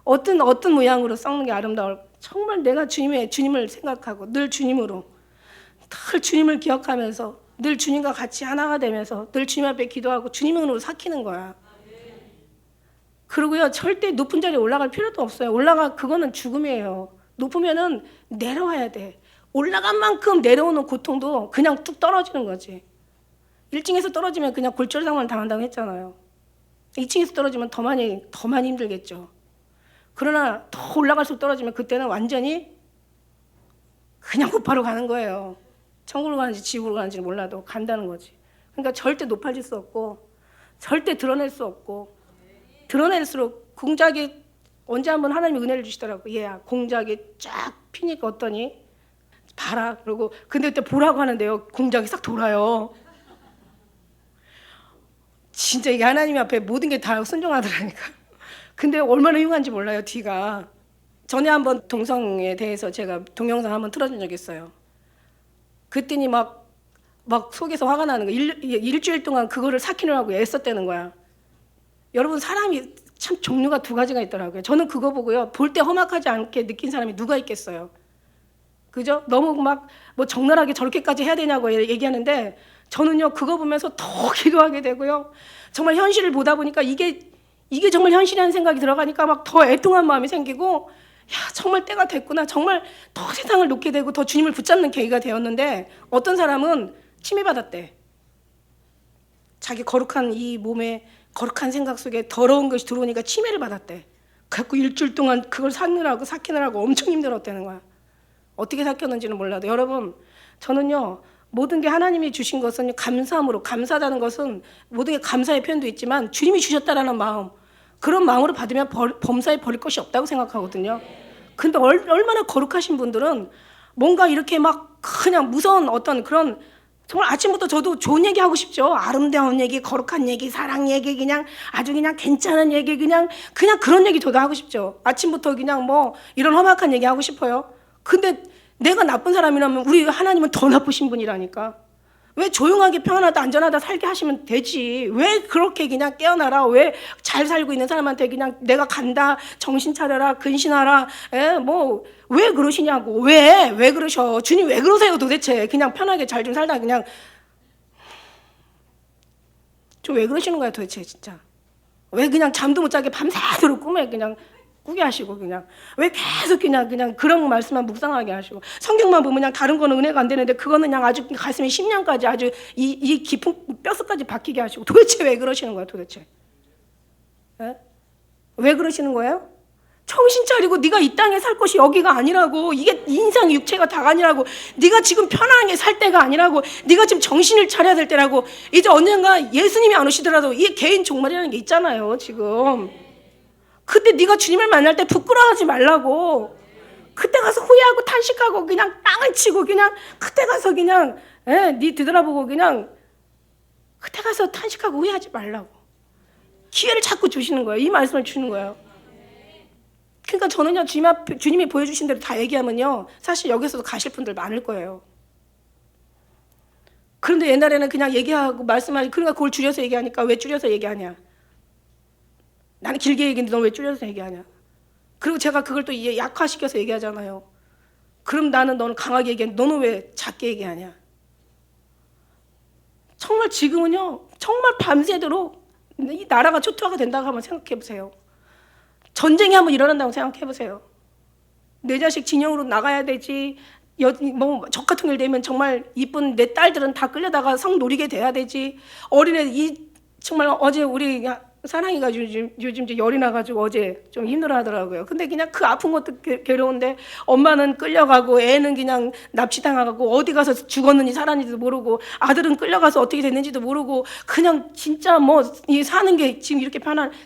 어떤 모양으로 썩는 게 아름다울 정말 내가 주님을 생각하고 늘 주님으로 늘 주님을 기억하면서 늘 주님과 같이 하나가 되면서 늘 주님 앞에 기도하고 주님으로 삭히는 거야. 그리고요 절대 높은 자리에 올라갈 필요도 없어요. 그거는 죽음이에요. 높으면은 내려와야 돼. 올라간 만큼 내려오는 고통도 그냥 뚝 떨어지는 거지. 1층에서 떨어지면 그냥 골절상을 당한다고 했잖아요. 2층에서 떨어지면 더 많이 힘들겠죠. 그러나 더 올라갈수록 떨어지면 그때는 완전히 그냥 곧바로 가는 거예요. 천국으로 가는지 지옥으로 가는지는 몰라도 간다는 거지. 그러니까 절대 높아질 수 없고 절대 드러낼 수 없고 드러낼수록 공작이 언제 한번 하나님이 은혜를 주시더라고. 얘야 공작이 쫙 피니까 어떠니? 봐라. 그러고 근데 그때 보라고 하는데요. 공작이 싹 돌아요. 진짜 이게 하나님 앞에 모든 게 다 순종하더라니까. 근데 얼마나 흉한지 몰라요, 뒤가. 전에 한번 동성에 대해서 제가 동영상 한번 틀어준 적이 있어요. 그랬더니 막 속에서 화가 나는 거야. 일주일 동안 그거를 삭히느라고 애썼다는 거야. 여러분, 사람이 참 종류가 두 가지가 있더라고요. 저는 그거 보고요, 볼 때 험악하지 않게 느낀 사람이 누가 있겠어요. 그죠? 너무 막 뭐 적나라하게 저렇게까지 해야 되냐고 얘기하는데, 저는요 그거 보면서 더 기도하게 되고요, 정말 현실을 보다 보니까 이게 정말 현실이라는 생각이 들어가니까 막 더 애통한 마음이 생기고, 야, 정말 때가 됐구나. 정말 더 세상을 놓게 되고 더 주님을 붙잡는 계기가 되었는데, 어떤 사람은 침해받았대. 자기 거룩한 이 몸에 거룩한 생각 속에 더러운 것이 들어오니까 침해를 받았대. 그래갖고 일주일 동안 그걸 삭히느라고 엄청 힘들었다는 거야. 어떻게 삭혔는지는 몰라도 여러분, 저는요 모든 게 하나님이 주신 것은 감사함으로, 감사하다는 것은 모든 게 감사의 표현도 있지만 주님이 주셨다라는 마음, 그런 마음으로 받으면 범사에 버릴 것이 없다고 생각하거든요. 근데 얼마나 거룩하신 분들은 뭔가 이렇게 막 그냥 무서운 어떤 그런, 정말 아침부터 저도 좋은 얘기 하고 싶죠. 아름다운 얘기, 거룩한 얘기, 사랑 얘기, 그냥 아주 그냥 괜찮은 얘기, 그냥 그런 얘기 저도 하고 싶죠. 아침부터 그냥 뭐 이런 험악한 얘기 하고 싶어요. 근데 내가 나쁜 사람이라면 우리 하나님은 더 나쁘신 분이라니까. 왜 조용하게 평안하다 안전하다 살게 하시면 되지. 왜 그렇게 그냥 깨어나라. 왜 잘 살고 있는 사람한테 그냥 내가 간다, 정신 차려라, 근신하라, 뭐 왜 그러시냐고. 왜 그러셔. 주님 왜 그러세요 도대체. 그냥 편하게 잘 좀 살다 그냥. 좀 왜 그러시는 거야 도대체 진짜. 왜 그냥 잠도 못 자게 밤새도록 꿈에 그냥 꾸게 하시고, 그냥 왜 계속 그냥 그런 말씀만 묵상하게 하시고, 성경만 보면 그냥 다른 거는 은혜가 안 되는데 그거는 그냥 아주 가슴에 심령까지 아주 이 깊은 뼛속까지 박히게 하시고, 도대체 왜 그러시는 거야 도대체. 에? 왜 그러시는 거예요? 정신 차리고, 네가 이 땅에 살 곳이 여기가 아니라고. 이게 인상 육체가 다가 아니라고. 네가 지금 편안하게 살 때가 아니라고. 네가 지금 정신을 차려야 될 때라고. 이제 언젠가 예수님이 안 오시더라도 이 개인 종말이라는 게 있잖아요 지금. 그때 네가 주님을 만날 때 부끄러워하지 말라고. 그때 가서 후회하고 탄식하고 그냥 땅을 치고 그냥 그때 가서 그냥 네 뒤돌아보고 그냥 그때 가서 탄식하고 후회하지 말라고. 기회를 자꾸 주시는 거예요. 이 말씀을 주는 거예요. 그러니까 저는요 주님이 보여주신 대로 다 얘기하면요 사실 여기서도 가실 분들 많을 거예요. 그런데 옛날에는 그냥 얘기하고 말씀하지, 그러니까 그걸 줄여서 얘기하니까 왜 줄여서 얘기하냐. 나는 길게 얘기했는데 넌 왜 줄여서 얘기하냐. 그리고 제가 그걸 또 약화시켜서 얘기하잖아요. 그럼 너는 강하게 얘기하는데 너는 왜 작게 얘기하냐. 정말 지금은요 정말 밤새도록 이 나라가 초토화가 된다고 한번 생각해 보세요. 전쟁이 한번 일어난다고 생각해 보세요. 내 자식 진영으로 나가야 되지, 적 같은 일 되면 정말 이쁜 내 딸들은 다 끌려다가 성 노리게 돼야 되지. 어린애 정말 어제 우리 사랑이가 요즘 이제 열이 나가지고 어제 좀 힘들어하더라고요. 근데 그냥 그 아픈 것도 괴로운데 엄마는 끌려가고 애는 그냥 납치당하고 어디 가서 죽었는지 살았는지도 모르고, 아들은 끌려가서 어떻게 됐는지도 모르고, 그냥 진짜 뭐 이 사는 게 지금 이렇게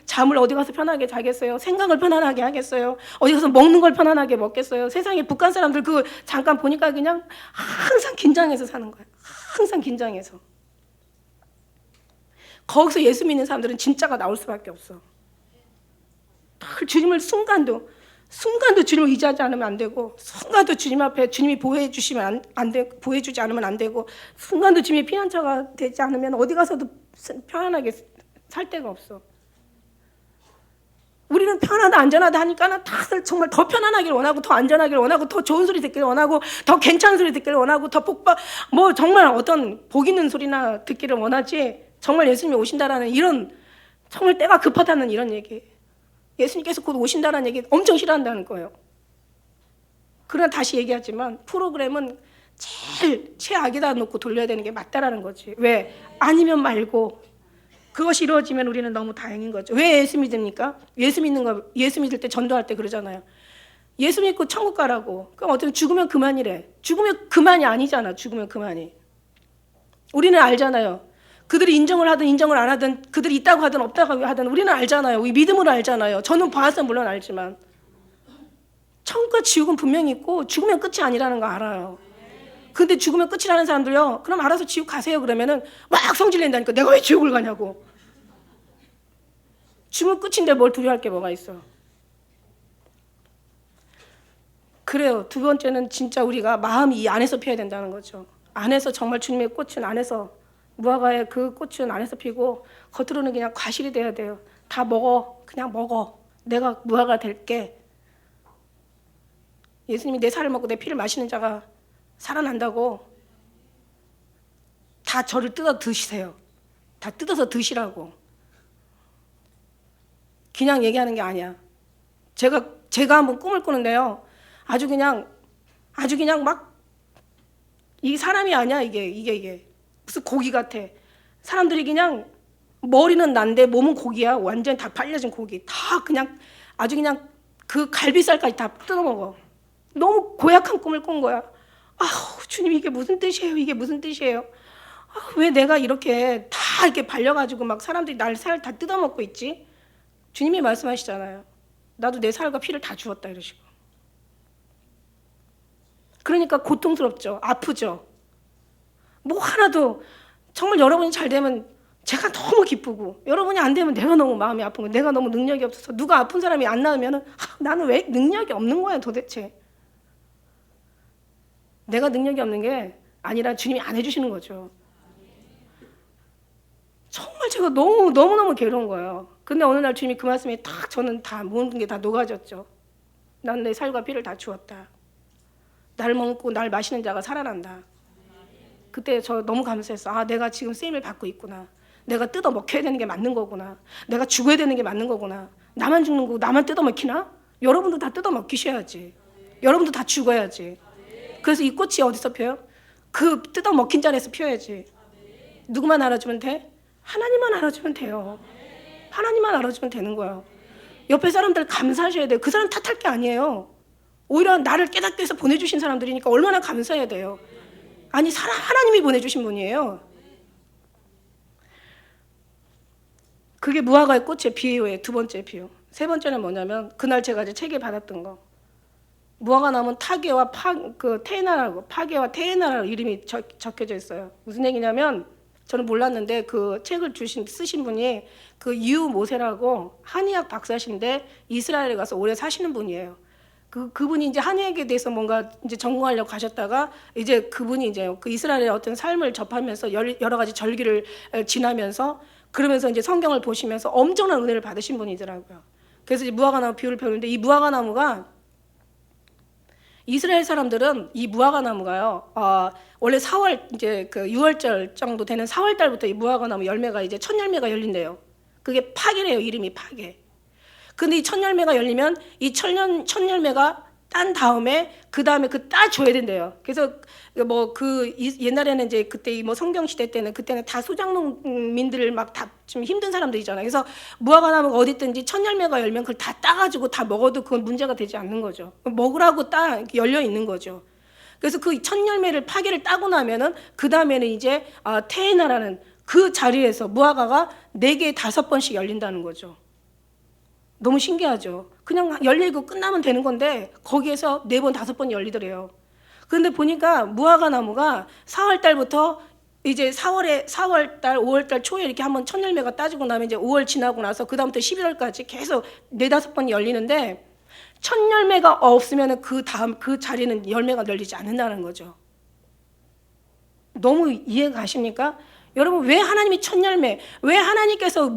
잠을 어디 가서 편하게 자겠어요? 생각을 편안하게 하겠어요? 어디 가서 먹는 걸 편안하게 먹겠어요? 세상에 북한 사람들 그 잠깐 보니까 그냥 항상 긴장해서 사는 거예요. 항상 긴장해서. 거기서 예수 믿는 사람들은 진짜가 나올 수밖에 없어. 주님을 순간도 주님을 의지하지 않으면 안 되고, 순간도 주님 앞에 주님이 보호해주시면 보호해주지 않으면 안 되고, 순간도 주님의 피난처가 되지 않으면 어디 가서도 편안하게 살 데가 없어. 우리는 편하다 안전하다 하니까 다들 정말 더 편안하길 원하고, 더 안전하길 원하고, 더 좋은 소리 듣기를 원하고, 더 괜찮은 소리 듣기를 원하고, 더 뭐 정말 어떤 복 있는 소리나 듣기를 원하지, 정말 예수님이 오신다라는 이런, 정말 때가 급하다는 이런 얘기, 예수님께서 곧 오신다라는 얘기 엄청 싫어한다는 거예요. 그러나 다시 얘기하지만 프로그램은 제일 최악에다 놓고 돌려야 되는 게 맞다라는 거지. 왜? 아니면 말고. 그것이 이루어지면 우리는 너무 다행인 거죠. 왜 예수 믿습니까? 예수 믿을 때 전도할 때 그러잖아요. 예수 믿고 천국 가라고. 그럼 어떻게 죽으면 그만이래. 죽으면 그만이 아니잖아. 죽으면 그만이. 우리는 알잖아요. 그들이 인정을 하든 인정을 안 하든, 그들이 있다고 하든 없다고 하든 우리는 알잖아요. 우리 믿음으로 알잖아요. 저는 봐서 물론 알지만 천국과 지옥은 분명히 있고 죽으면 끝이 아니라는 거 알아요. 근데 죽으면 끝이라는 사람들요, 그럼 알아서 지옥 가세요 그러면은 막 성질 낸다니까. 내가 왜 지옥을 가냐고. 죽으면 끝인데 뭘 두려워할 게 뭐가 있어. 그래요. 두 번째는 진짜 우리가 마음이 이 안에서 피어야 된다는 거죠. 안에서 정말 주님의 꽃은 안에서, 무화과의 그 꽃은 안에서 피고 겉으로는 그냥 과실이 돼야 돼요. 다 먹어. 그냥 먹어. 내가 무화과 될게. 예수님이 내 살을 먹고 내 피를 마시는 자가 살아난다고. 다 저를 뜯어 드시세요. 다 뜯어서 드시라고. 그냥 얘기하는 게 아니야. 제가 한번 꿈을 꾸는데요. 아주 그냥 막, 이 사람이 아니야. 이게 무슨 고기 같아. 사람들이 그냥 머리는 난데 몸은 고기야. 완전 다 발려진 고기. 다 그냥 아주 그냥 그 갈비살까지 다 뜯어먹어. 너무 고약한 꿈을 꾼 거야. 아우, 주님, 이게 무슨 뜻이에요? 이게 무슨 뜻이에요? 아, 왜 내가 이렇게 다 이렇게 발려가지고 막 사람들이 날 살 다 뜯어먹고 있지? 주님이 말씀하시잖아요. 나도 내 살과 피를 다 주었다 이러시고. 그러니까 고통스럽죠. 아프죠. 뭐 하나도, 정말 여러분이 잘 되면 제가 너무 기쁘고, 여러분이 안 되면 내가 너무 마음이 아픈 거. 내가 너무 능력이 없어서. 누가 아픈 사람이 안 나으면 나는 왜 능력이 없는 거야 도대체. 내가 능력이 없는 게 아니라 주님이 안 해주시는 거죠. 정말 제가 너무너무 괴로운 거예요. 근데 어느 날 주님이 그 말씀에 딱, 저는 다 모든 게 다 녹아졌죠. 난 내 살과 피를 다 주었다. 날 먹고 날 마시는 자가 살아난다. 그때 저 너무 감사했어. 아, 내가 지금 쓰임을 받고 있구나. 내가 뜯어 먹혀야 되는 게 맞는 거구나. 내가 죽어야 되는 게 맞는 거구나. 나만 죽는 거고 나만 뜯어 먹히나? 여러분도 다 뜯어 먹히셔야지. 여러분도 다 죽어야지. 그래서 이 꽃이 어디서 펴요? 그 뜯어 먹힌 자리에서 피어야지. 누구만 알아주면 돼? 하나님만 알아주면 돼요. 하나님만 알아주면 되는 거예요. 옆에 사람들 감사하셔야 돼요. 그 사람 탓할 게 아니에요. 오히려 나를 깨닫게 해서 보내주신 사람들이니까 얼마나 감사해야 돼요. 아니, 하나님이 보내주신 분이에요. 그게 무화과의 꽃의 비유예요. 두 번째 비유. 세 번째는 뭐냐면, 그날 제가 이제 책에 받았던 거. 무화과 나무는 타게와 테에나라고, 파게와 테에나라고 이름이 적혀져 있어요. 무슨 얘기냐면, 저는 몰랐는데 그 책을 쓰신 분이 그 유 모세라고 한의학 박사신데 이스라엘에 가서 오래 사시는 분이에요. 그분이 이제 한의학에 대해서 뭔가 이제 전공하려고 가셨다가, 이제 그분이 이제 그 이스라엘의 어떤 삶을 접하면서 여러 가지 절기를 지나면서, 그러면서 이제 성경을 보시면서 엄청난 은혜를 받으신 분이더라고요. 그래서 이제 무화과 나무 비유를 배우는데, 이 무화과 나무가, 이스라엘 사람들은 이 무화과 나무가요, 원래 4월, 이제 그 6월절 정도 되는 4월 달부터 이 무화과 나무 열매가 이제 첫 열매가 열린대요. 그게 파게래요. 이름이 파게. 근데 이 첫 열매가 열리면 이 첫 열매가 딴 다음에 그 다음에 따줘야 된대요. 그래서 뭐 옛날에는 이제 그때 뭐 성경 시대 때는, 그때는 다 소작농민들을 막 다 좀 힘든 사람들이잖아요. 그래서 무화과 나무가 어디 있든지 첫 열매가 열면 그걸 다 따가지고 다 먹어도 그건 문제가 되지 않는 거죠. 먹으라고 열려 있는 거죠. 그래서 그 첫 열매를 파게를 따고 나면은 그 다음에는 이제 테에나라는 그 자리에서 무화과가 4개 5번씩 열린다는 거죠. 너무 신기하죠. 그냥 열리고 끝나면 되는 건데 거기에서 4번 5번 열리더래요. 그런데 보니까 무화과 나무가 4월 달부터 이제 4월 달, 5월 달 초에 이렇게 한번 첫 열매가 따지고 나면 이제 5월 지나고 나서 그 다음부터 11월까지 계속 4-5번 열리는데, 첫 열매가 없으면 그 다음 그 자리는 열매가 열리지 않는다는 거죠. 너무 이해가 가십니까? 여러분, 왜 하나님이 첫 열매, 왜 하나님께서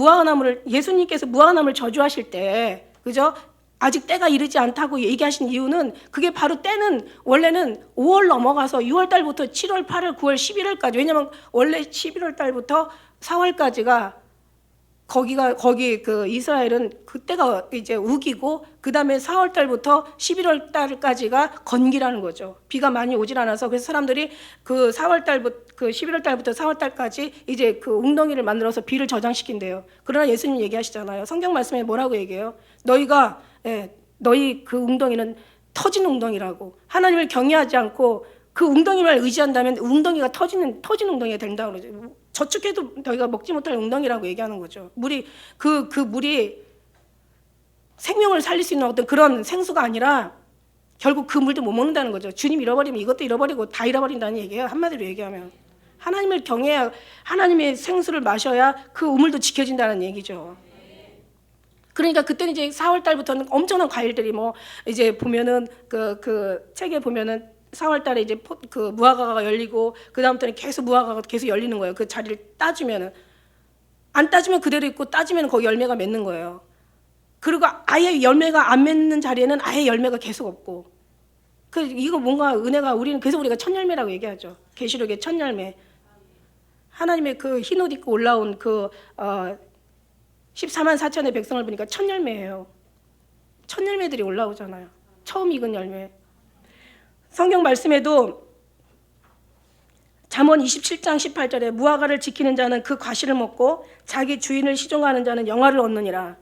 예수님께서 무화과나무를 저주하실 때, 그죠? 아직 때가 이르지 않다고 얘기하신 이유는, 그게 바로 때는 원래는 5월 넘어가서 6월 달부터 7월, 8월, 9월, 11월까지, 왜냐면 원래 11월 달부터 4월까지가 거기 그 이스라엘은 그때가 이제 우기고, 그 다음에 4월 달부터 11월 달까지가 건기라는 거죠. 비가 많이 오질 않아서. 그래서 사람들이 그 11월 달부터 4월 달까지 이제 그 웅덩이를 만들어서 비를 저장시킨대요. 그러나 예수님 얘기하시잖아요. 성경 말씀에 뭐라고 얘기해요? 너희 그 웅덩이는 터진 웅덩이라고. 하나님을 경외하지 않고 그 웅덩이만 의지한다면 웅덩이가 터진 웅덩이가 된다고 그러죠. 저축해도 너희가 먹지 못할 웅덩이라고 얘기하는 거죠. 물이 그 물이 생명을 살릴 수 있는 어떤 그런 생수가 아니라 결국 그 물도 못 먹는다는 거죠. 주님 잃어버리면 이것도 잃어버리고 다 잃어버린다는 얘기예요. 한마디로 얘기하면. 하나님을 경외해야, 하나님의 생수를 마셔야 그 우물도 지켜진다는 얘기죠. 그러니까 그때는 이제 4월 달부터는 엄청난 과일들이 뭐 이제 보면은 그 책에 보면은 4월 달에 이제 그 무화과가 열리고 그 다음부터는 계속 무화과가 계속 열리는 거예요. 그 자리를 따주면은. 안 따주면 그대로 있고 따주면 거기 열매가 맺는 거예요. 그리고 아예 열매가 안 맺는 자리에는 아예 열매가 계속 없고. 이거 뭔가 은혜가, 우리는 그래서 우리가 첫 열매라고 얘기하죠. 계시록의 첫 열매. 하나님의 그 흰 옷 입고 올라온 14만 4천의 백성을 보니까 첫 열매예요. 첫 열매들이 올라오잖아요. 처음 익은 열매. 성경 말씀에도 잠언 27장 18절에 무화과를 지키는 자는 그 과실을 먹고 자기 주인을 시종하는 자는 영화를 얻느니라.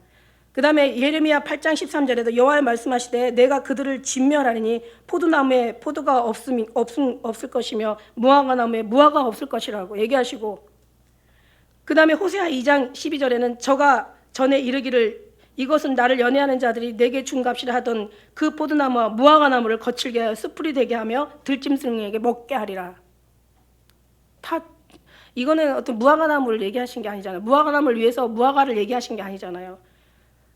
그 다음에 예레미야 8장 13절에도 여호와 말씀하시되 내가 그들을 진멸하리니 포도나무에 포도가 없을 것이며 무화과나무에 무화과가 없을 것이라고 얘기하시고, 그 다음에 호세아 2장 12절에는 저가 전에 이르기를 이것은 나를 연애하는 자들이 내게 준 값이라 하던 그 포도나무와 무화과나무를 거칠게 하여 숯불이 되게 하며 들짐승에게 먹게 하리라. 다 이거는 어떤 무화과나무를 얘기하신 게 아니잖아요. 무화과나무를 위해서 무화과를 얘기하신 게 아니잖아요.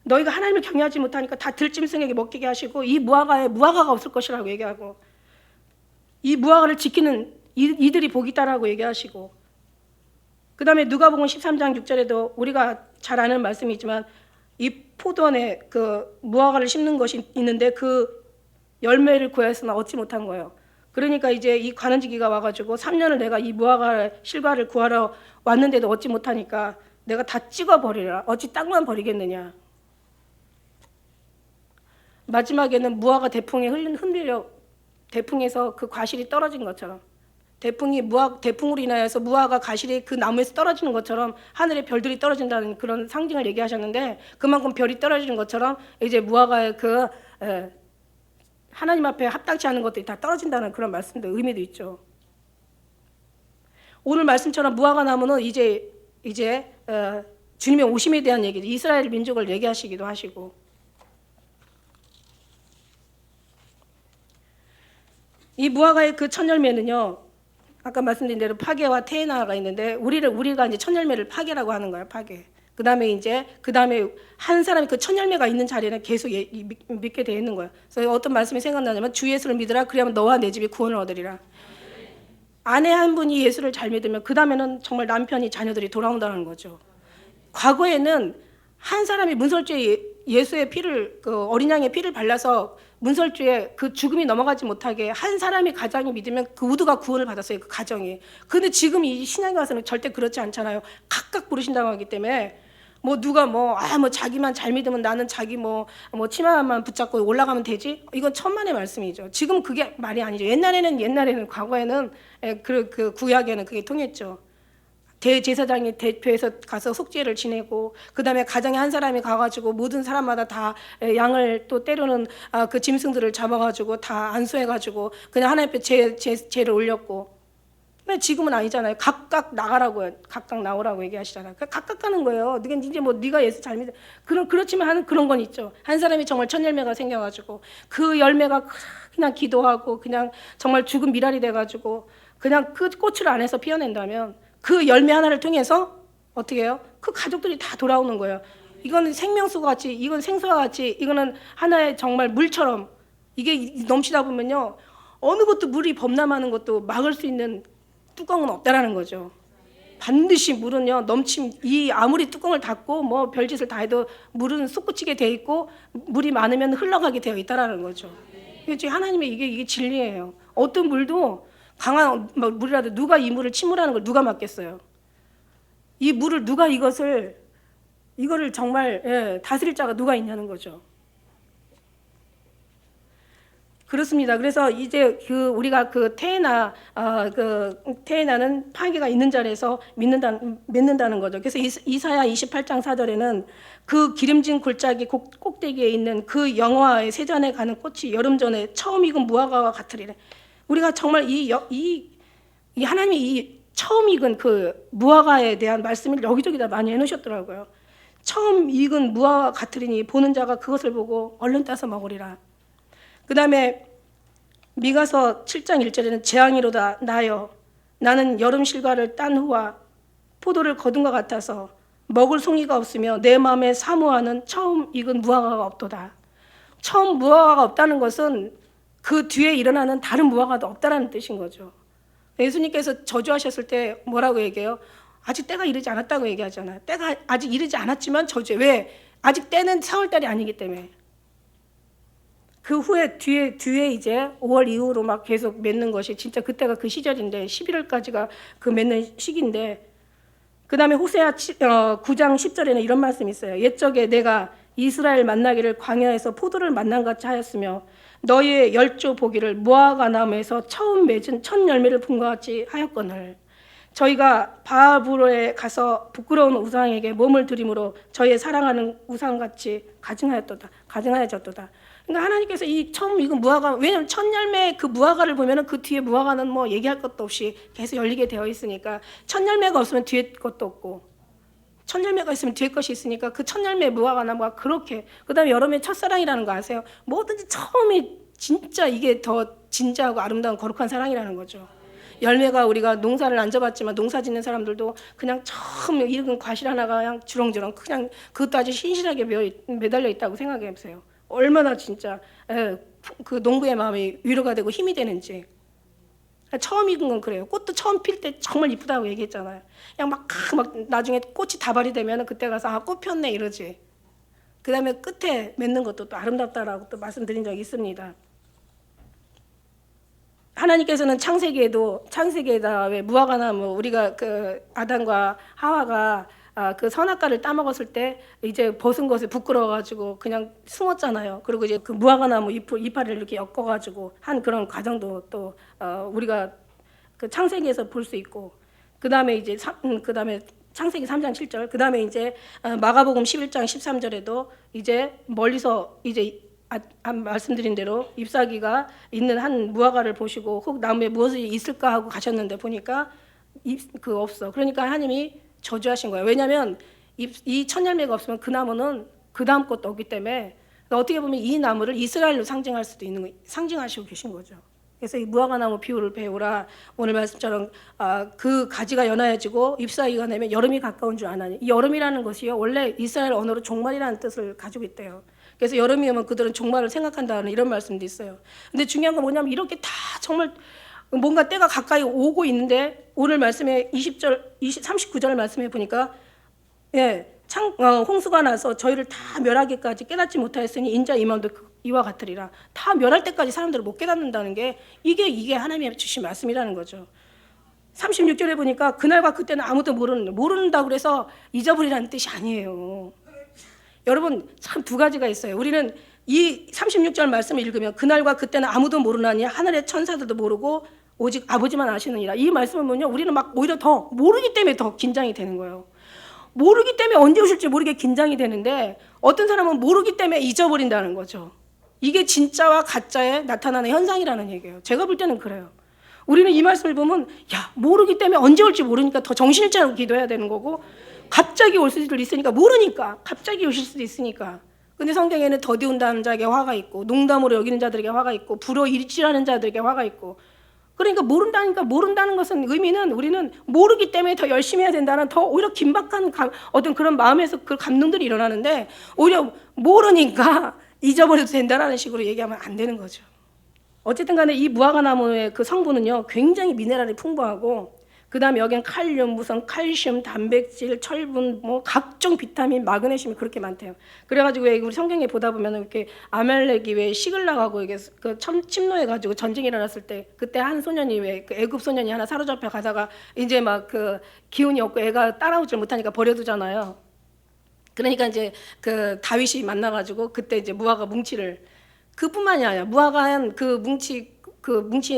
너희가 하나님을 경외하지 못하니까 다 들짐승에게 먹게 하시고 이 무화과에 무화과가 없을 것이라고 얘기하고, 이 무화과를 지키는 이들이 복이 있다라고 얘기하시고, 그 다음에 누가복음 13장 6절에도 우리가 잘 아는 말씀이지만 이 포도원에 그 무화과를 심는 것이 있는데 그 열매를 구해서는 얻지 못한 거예요. 그러니까 이제 이 관원지기가 와가지고 3년을 내가 이 무화과 실과를 구하러 왔는데도 얻지 못하니까 내가 다 찍어버리라. 어찌 땅만 버리겠느냐. 마지막에는 무화과 대풍에 흔들려 대풍에서 그 과실이 떨어진 것처럼, 대풍으로 인하여서 무화과 과실이 그 나무에서 떨어지는 것처럼 하늘에 별들이 떨어진다는 그런 상징을 얘기하셨는데, 그만큼 별이 떨어지는 것처럼 이제 무화과의 하나님 앞에 합당치 않은 것들이 다 떨어진다는 그런 말씀도 의미도 있죠. 오늘 말씀처럼 무화과 나무는 이제 주님의 오심에 대한 얘기죠. 이스라엘 민족을 얘기하시기도 하시고, 이 무화과의 그 첫 열매는요, 아까 말씀드린 대로 파괴와 테에나가 있는데 우리가 이제 첫 열매를 파괴라고 하는 거예요. 파괴. 그 다음에 한 사람이 그 첫 열매가 있는 자리에는 계속 믿게 되어 있는 거예요. 그래서 어떤 말씀이 생각나냐면 주 예수를 믿으라 그리하면 너와 내 집이 구원을 얻으리라. 아내 한 분이 예수를 잘 믿으면 그 다음에는 정말 남편이 자녀들이 돌아온다는 거죠. 과거에는 한 사람이 문설주에 예수의 피를 어린 양의 피를 발라서 문설주에 그 죽음이 넘어가지 못하게 한 사람이 가장이 믿으면 그 모두가 구원을 받았어요. 그 가정이. 근데 지금 이 신약에 와서는 절대 그렇지 않잖아요. 각각 부르신다고 하기 때문에 누가 자기만 잘 믿으면 나는 자기 치마만 붙잡고 올라가면 되지? 이건 천만의 말씀이죠. 지금 그게 말이 아니죠. 옛날에는 과거에는 그 구약에는 그게 통했죠. 대제사장이 대표해서 가서 속죄를 지내고, 그 다음에 가정에 한 사람이 가가지고 모든 사람마다 다 양을 또 때로는 그 짐승들을 잡아가지고 다 안수해가지고 그냥 하나님 앞에 죄를 올렸고. 근데 지금은 아니잖아요. 각각 나가라고요. 각각 나오라고 얘기하시잖아요. 각각 가는 거예요. 이제 네가 예수 잘 믿어. 그렇지만 그런 건 있죠. 한 사람이 정말 첫 열매가 생겨가지고 그 열매가 그냥 기도하고 그냥 정말 죽은 미랄이 돼가지고 그냥 그 꽃을 안에서 피어낸다면 그 열매 하나를 통해서 어떻게 해요? 그 가족들이 다 돌아오는 거예요. 이거는 생명수와 같이, 이건 생수와 같이, 이거는 하나의 정말 물처럼 이게 넘치다 보면요, 어느 것도 물이 범람하는 것도 막을 수 있는 뚜껑은 없다라는 거죠. 반드시 물은요 아무리 뚜껑을 닫고 별짓을 다 해도 물은 솟구치게 돼 있고 물이 많으면 흘러가게 되어 있다라는 거죠. 그렇지, 하나님의 이게 진리예요. 어떤 물도 강한 물이라도 누가 이 물을 침몰하는 걸 누가 막겠어요? 이 물을 누가 이거를 정말 다스릴 자가 누가 있냐는 거죠. 그렇습니다. 그래서 이제 우리가 테에나는 파괴가 있는 자리에서 맺는다는 거죠. 그래서 이사야 28장 4절에는 그 기름진 골짜기 꼭대기에 있는 그 영화의 세잔에 가는 꽃이 여름 전에 처음 익은 무화과와 같으리래. 우리가 정말 이 하나님이 이 처음 익은 그 무화과에 대한 말씀을 여기저기다 많이 해놓으셨더라고요. 처음 익은 무화과 같으리니 보는 자가 그것을 보고 얼른 따서 먹으리라. 그 다음에 미가서 7장 1절에는 재앙이로다 나여 나는 여름 실과를 딴 후와 포도를 거둔 것 같아서 먹을 송이가 없으며 내 마음에 사모하는 처음 익은 무화과가 없도다. 처음 무화과가 없다는 것은 그 뒤에 일어나는 다른 무화과도 없다라는 뜻인 거죠. 예수님께서 저주하셨을 때 뭐라고 얘기해요? 아직 때가 이르지 않았다고 얘기하잖아요. 때가 아직 이르지 않았지만 저주해. 왜? 아직 때는 4월달이 아니기 때문에. 그 후에 뒤에 이제 5월 이후로 막 계속 맺는 것이 진짜 그때가 그 시절인데 11월까지가 그 맺는 시기인데, 그 다음에 호세아 9장 10절에는 이런 말씀이 있어요. 옛적에 내가 이스라엘 만나기를 광야에서 포도를 만난 같이 하였으며 너희의 열조 보기를 무화과 나무에서 처음 맺은 첫 열매를 본 것 같이 하였거늘 저희가 바알브로에 가서 부끄러운 우상에게 몸을 드림으로 저희의 사랑하는 우상같이 가증하여졌도다. 그러니까 하나님께서 이 처음 익은 무화과, 왜냐하면 첫 열매 그 무화과를 보면은 그 뒤에 무화과는 뭐 얘기할 것도 없이 계속 열리게 되어 있으니까, 첫 열매가 없으면 뒤에 것도 없고, 첫 열매가 있으면 뒤에 것이 있으니까 그 첫 열매 무화과나무가 그렇게, 그다음에 여름에 첫사랑이라는 거 아세요? 뭐든지 처음이 진짜 이게 더 진지하고 아름다운 거룩한 사랑이라는 거죠. 열매가, 우리가 농사를 안 져봤지만 농사 짓는 사람들도 그냥 처음 익은 과실 하나가 그냥 주렁주렁 그냥 그것도 아주 신실하게 매달려 있다고 생각해 보세요. 얼마나 진짜 그 농부의 마음이 위로가 되고 힘이 되는지. 처음 익은 건 그래요. 꽃도 처음 필 때 정말 이쁘다고 얘기했잖아요. 그냥 막 나중에 꽃이 다발이 되면 그때 가서 아, 꽃 폈네 이러지. 그 다음에 끝에 맺는 것도 또 아름답다라고 또 말씀드린 적이 있습니다. 하나님께서는 창세기에다 왜 무화과나무, 우리가 그 아담과 하와가 그 선악과를 따먹었을 때 이제 벗은 것에 부끄러워가지고 그냥 숨었잖아요. 그리고 이제 그 무화과나무 이파리를 이렇게 엮어가지고 한 그런 과정도 또 우리가 그 창세기에서 볼 수 있고, 그 다음에 이제 그다음에 창세기 3장 7절, 그 다음에 이제 마가복음 11장 13절에도 이제 멀리서 이제 말씀드린 대로 잎사귀가 있는 한 무화과를 보시고 혹 나무에 무엇이 있을까 하고 가셨는데 보니까 그 없어. 그러니까 하나님이 저주하신 거예요. 왜냐하면 이 첫 열매가 없으면 그 나무는 그 다음 것도 없기 때문에, 어떻게 보면 이 나무를 이스라엘로 상징할 수도 있는 거, 상징하시고 계신 거죠. 그래서 이 무화과 나무 비유를 배우라. 오늘 말씀처럼 그 가지가 연하여지고 잎사귀가 내면 여름이 가까운 줄 아나니. 이 여름이라는 것이요 원래 이스라엘 언어로 종말이라는 뜻을 가지고 있대요. 그래서 여름이 오면 그들은 종말을 생각한다는 이런 말씀도 있어요. 근데 중요한 건 뭐냐면 이렇게 다 정말 뭔가 때가 가까이 오고 있는데, 오늘 말씀에 39절 말씀해 보니까 홍수가 나서 저희를 다 멸하기까지 깨닫지 못하였으니 인자 이마음도 이와 같으리라. 다 멸할 때까지 사람들을 못 깨닫는다는 게 이게 하나님의 주신 말씀이라는 거죠. 36절에 보니까 그날과 그때는 아무도 모른다고 그래서 잊어버리라는 뜻이 아니에요. 여러분 참 두 가지가 있어요. 우리는 이 36절 말씀을 읽으면 그날과 그때는 아무도 모르나니 하늘의 천사들도 모르고 오직 아버지만 아시느니라. 이 말씀을 보면 우리는 막 오히려 더 모르기 때문에 더 긴장이 되는 거예요. 모르기 때문에 언제 오실지 모르게 긴장이 되는데, 어떤 사람은 모르기 때문에 잊어버린다는 거죠. 이게 진짜와 가짜에 나타나는 현상이라는 얘기예요. 제가 볼 때는 그래요. 우리는 이 말씀을 보면 모르기 때문에 언제 올지 모르니까 더 정신을 차리고 기도해야 되는 거고, 갑자기 올 수도 있으니까 모르니까 갑자기 오실 수도 있으니까. 근데 성경에는 더디운다는 자에게 화가 있고 농담으로 여기는 자들에게 화가 있고 불어 일치하는 자들에게 화가 있고, 그러니까 모른다는 것은 의미는 우리는 모르기 때문에 더 열심히 해야 된다는 더 오히려 긴박한 어떤 그런 마음에서 그 감동들이 일어나는데, 오히려 모르니까 잊어버려도 된다라는 식으로 얘기하면 안 되는 거죠. 어쨌든 간에 이 무화과 나무의 그 성분은요 굉장히 미네랄이 풍부하고, 그 다음에 여기는 칼륨, 무슨 칼슘, 단백질, 철분, 뭐 각종 비타민, 마그네슘이 그렇게 많대요. 그래가지고 우리 성경에 보다 보면 이렇게 아말렉이 왜 시글락하고 이게 그 침노해가지고 전쟁이 일어났을 때, 그때 한 소년이 왜 그 애굽 소년이 하나 사로잡혀 가다가 이제 막 그 기운이 없고 애가 따라오질 못하니까 버려두잖아요. 그러니까 이제 그 다윗이 만나가지고 그때 이제 무화과 뭉치를, 그뿐만이 아니라 무화과한 그 뭉치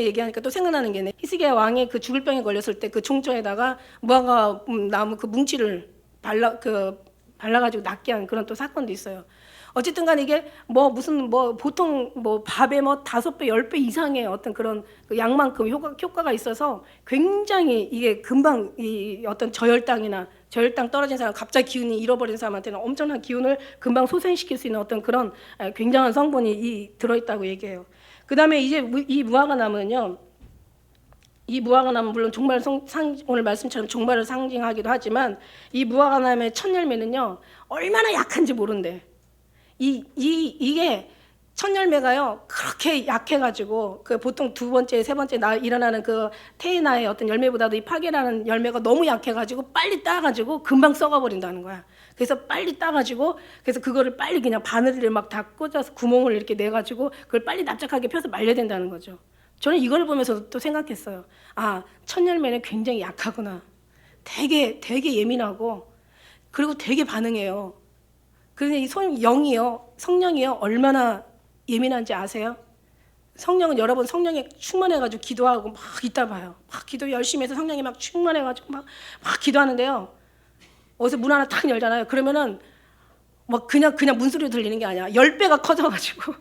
얘기하니까 또 생각나는 게 히스기야 왕이 그 죽을 병에 걸렸을 때 그 총초에다가 무화과 나무 그 뭉치를 발라가지고 낫게 한 그런 또 사건도 있어요. 어쨌든 간에 이게 보통 밥에 5배, 10배 이상의 어떤 그런 그 양만큼 효과가 있어서 굉장히 이게 금방 이 어떤 저혈당 떨어진 사람, 갑자기 기운이 잃어버린 사람한테는 엄청난 기운을 금방 소생시킬 수 있는 어떤 그런 굉장한 성분이 들어있다고 얘기해요. 그다음에 이제 이 무화과 나무는요. 이 무화과 나무 물론 종말 오늘 말씀처럼 종말을 상징하기도 하지만 이 무화과 나무의 첫 열매는요 얼마나 약한지 모른대. 이게 첫 열매가요 그렇게 약해가지고 그 보통 두 번째 세 번째 일어나는 그 테이나의 어떤 열매보다도 이 파게라는 열매가 너무 약해가지고 빨리 따가지고 금방 썩어버린다는 거야. 그래서 빨리 따가지고 그래서 그거를 빨리 그냥 바늘을 막 다 꽂아서 구멍을 이렇게 내가지고 그걸 빨리 납작하게 펴서 말려야 된다는 거죠. 저는 이걸 보면서 또 생각했어요. 아, 첫 열매는 굉장히 약하구나. 되게 예민하고 그리고 되게 반응해요. 그런데 이 성령이요 얼마나 예민한지 아세요? 성령은 여러분 성령에 충만해가지고 기도하고 막 이따 봐요. 막 기도 열심히 해서 성령이 막 충만해가지고 막 기도하는데요. 어디서 문 하나 탁 열잖아요. 그러면은 막 그냥 문소리 들리는 게 아니야. 10배가 커져가지고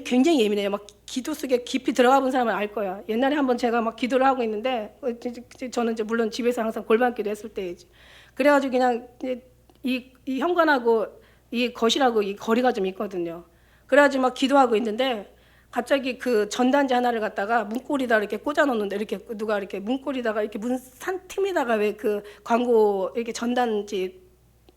굉장히 예민해요. 막 기도 속에 깊이 들어가 본 사람은 알 거야. 옛날에 한번 제가 막 기도를 하고 있는데 저는 이제 물론 집에서 항상 골반기도 했을 때이지. 그래가지고 그냥 이 현관하고 이 거실하고 이 거리가 좀 있거든요. 그래가지고 막 기도하고 있는데 갑자기 그 전단지 하나를 갖다가 문고리에다 이렇게 꽂아 놓는데 이렇게 누가 이렇게 문고리에다가 이렇게 문 산 틈에다가 왜 그 광고 이렇게 전단지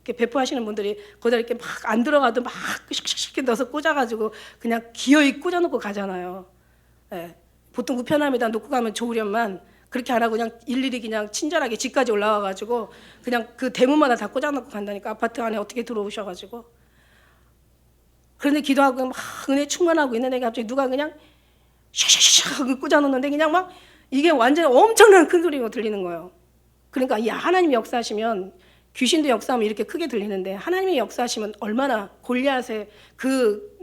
이렇게 배포하시는 분들이 거기다 이렇게 막 안 들어가도 막 슉슉슉 넣어서 꽂아가지고 그냥 기어이 꽂아놓고 가잖아요. 예. 보통 우편함에다 놓고 가면 좋으련만 그렇게 안 하고 그냥 일일이 그냥 친절하게 집까지 올라와가지고 그냥 그 대문마다 다 꽂아놓고 간다니까. 아파트 안에 어떻게 들어오셔가지고. 그런데 기도하고 막 은혜 충만하고 있는데 갑자기 누가 그냥 슉슉슉 꽂아놓는데 그냥 막 이게 완전 엄청난 큰 소리가 들리는 거예요. 그러니까 야 하나님이 역사하시면 귀신도 역사하면 이렇게 크게 들리는데 하나님이 역사하시면 얼마나 골리앗의 그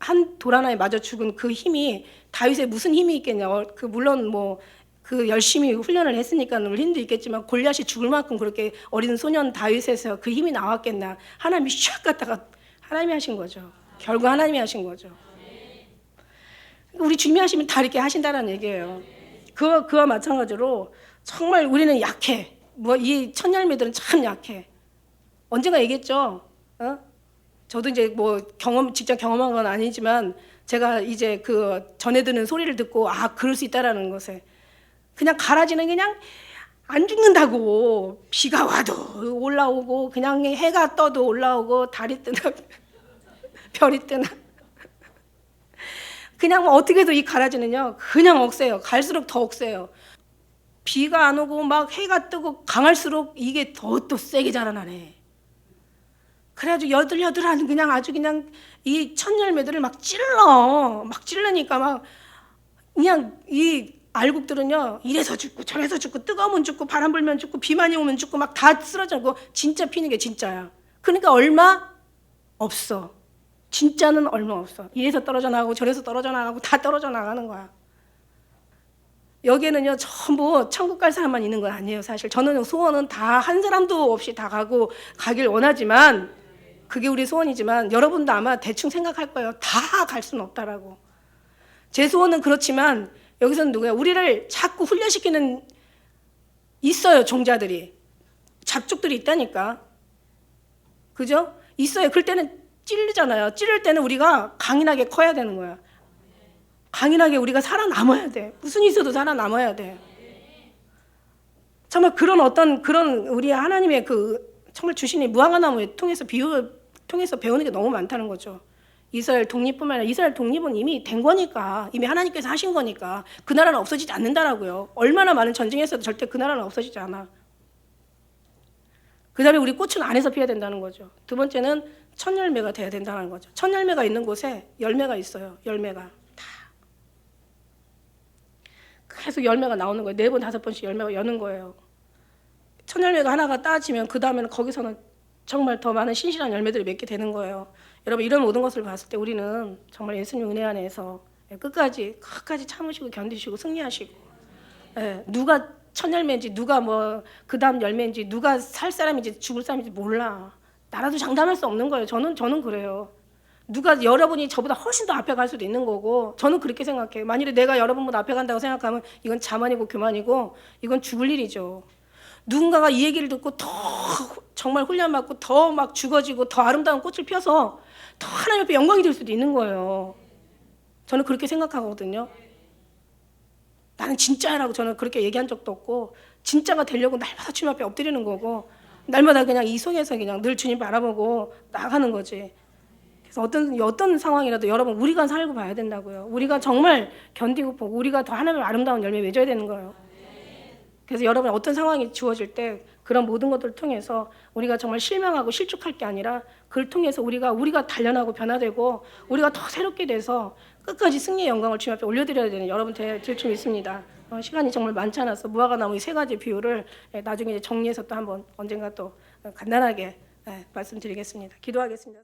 한 돌 하나에 맞아 죽은 그 힘이 다윗에 무슨 힘이 있겠냐. 그 물론 뭐 그 열심히 훈련을 했으니까 힘도 있겠지만 골리앗이 죽을 만큼 그렇게 어린 소년 다윗에서 그 힘이 나왔겠나. 하나님이 샥 갔다가 하나님이 하신 거죠. 결국 하나님이 하신 거죠. 우리 주님이 하시면 다 이렇게 하신다는 얘기예요. 그와 마찬가지로 정말 우리는 약해. 뭐 이 첫 열매들은 참 약해. 언젠가 얘기했죠. 저도 이제 뭐 직접 경험한 건 아니지만 제가 이제 그 전해 듣는 소리를 듣고 그럴 수 있다라는 것에 그냥 가라지는 그냥 안 죽는다고. 비가 와도 올라오고 그냥 해가 떠도 올라오고 달이 뜨나 별이 뜨나 그냥 뭐 어떻게 해도 이 가라지는요 그냥 억세요. 갈수록 더 억세요. 비가 안 오고 막 해가 뜨고 강할수록 이게 더 또 세게 자라나네. 그래가지고 여들여들한 그냥 아주 그냥 이 첫 열매들을 막 찔러니까 막 그냥 이 알곡들은요 이래서 죽고 저래서 죽고 뜨거우면 죽고 바람 불면 죽고 비 많이 오면 죽고 막 다 쓰러져고 진짜 피는 게 진짜야. 그러니까 얼마 없어. 진짜는 얼마 없어. 이래서 떨어져 나가고 저래서 떨어져 나가고 다 떨어져 나가는 거야. 여기에는요 전부 천국 갈 사람만 있는 건 아니에요. 사실 저는 소원은 다 한 사람도 없이 다 가길 원하지만 그게 우리 소원이지만 여러분도 아마 대충 생각할 거예요. 다 갈 수는 없다라고. 제 소원은 그렇지만 여기서는 누구야? 우리를 자꾸 훈련시키는 있어요. 종자들이 잡족들이 있다니까. 그죠? 있어요. 그럴 때는 찔리잖아요. 찌를 때는 우리가 강인하게 커야 되는 거야. 강인하게 우리가 살아남아야 돼. 무슨 일이 있어도 살아남아야 돼. 정말 그런 우리 하나님의 그 정말 주신 이 무화과나무에 통해서 배우는 게 너무 많다는 거죠. 이스라엘 독립뿐만 아니라 이스라엘 독립은 이미 된 거니까, 이미 하나님께서 하신 거니까 그 나라는 없어지지 않는다라고요. 얼마나 많은 전쟁했어도 절대 그 나라는 없어지지 않아. 그 다음에 우리 꽃은 안에서 피어야 된다는 거죠. 두 번째는 첫 열매가 돼야 된다는 거죠. 첫 열매가 있는 곳에 열매가 있어요. 열매가 다. 계속 열매가 나오는 거예요. 4번, 5번씩 열매가 여는 거예요. 첫 열매가 하나가 따지면 그 다음에는 거기서는 정말 더 많은 신실한 열매들이 맺게 되는 거예요. 여러분 이런 모든 것을 봤을 때 우리는 정말 예수님 은혜 안에서 끝까지 참으시고 견디시고 승리하시고, 누가 첫 열매인지 누가 뭐 그 다음 열매인지 누가 살 사람인지 죽을 사람인지 몰라. 나라도 장담할 수 없는 거예요. 저는 그래요. 여러분이 저보다 훨씬 더 앞에 갈 수도 있는 거고, 저는 그렇게 생각해요. 만일에 내가 여러분보다 앞에 간다고 생각하면 이건 자만이고 교만이고 이건 죽을 일이죠. 누군가가 이 얘기를 듣고 더 정말 훈련 받고 더 막 죽어지고 더 아름다운 꽃을 펴서 더 하나님 앞에 영광이 될 수도 있는 거예요. 저는 그렇게 생각하거든요. 나는 진짜라고 저는 그렇게 얘기한 적도 없고, 진짜가 되려고 날마다 주님 앞에 엎드리는 거고, 날마다 그냥 이 속에서 그냥 늘 주님 바라보고 나가는 거지. 그래서 어떤 상황이라도 여러분 우리가 살고 봐야 된다고요. 우리가 정말 견디고 보고 우리가 더 하나님의 아름다운 열매 맺어야 되는 거예요. 그래서 여러분 어떤 상황이 주어질 때 그런 모든 것들을 통해서 우리가 정말 실망하고 실족할 게 아니라 그걸 통해서 우리가 단련하고 변화되고 우리가 더 새롭게 돼서 끝까지 승리의 영광을 주님 앞에 올려드려야 되는 여러분 될 줄 믿습니다. 시간이 정말 많지 않아서 무화과 나무 이 세 가지 비유를 나중에 이제 정리해서 또 한번 언젠가 또 간단하게 말씀드리겠습니다. 기도하겠습니다.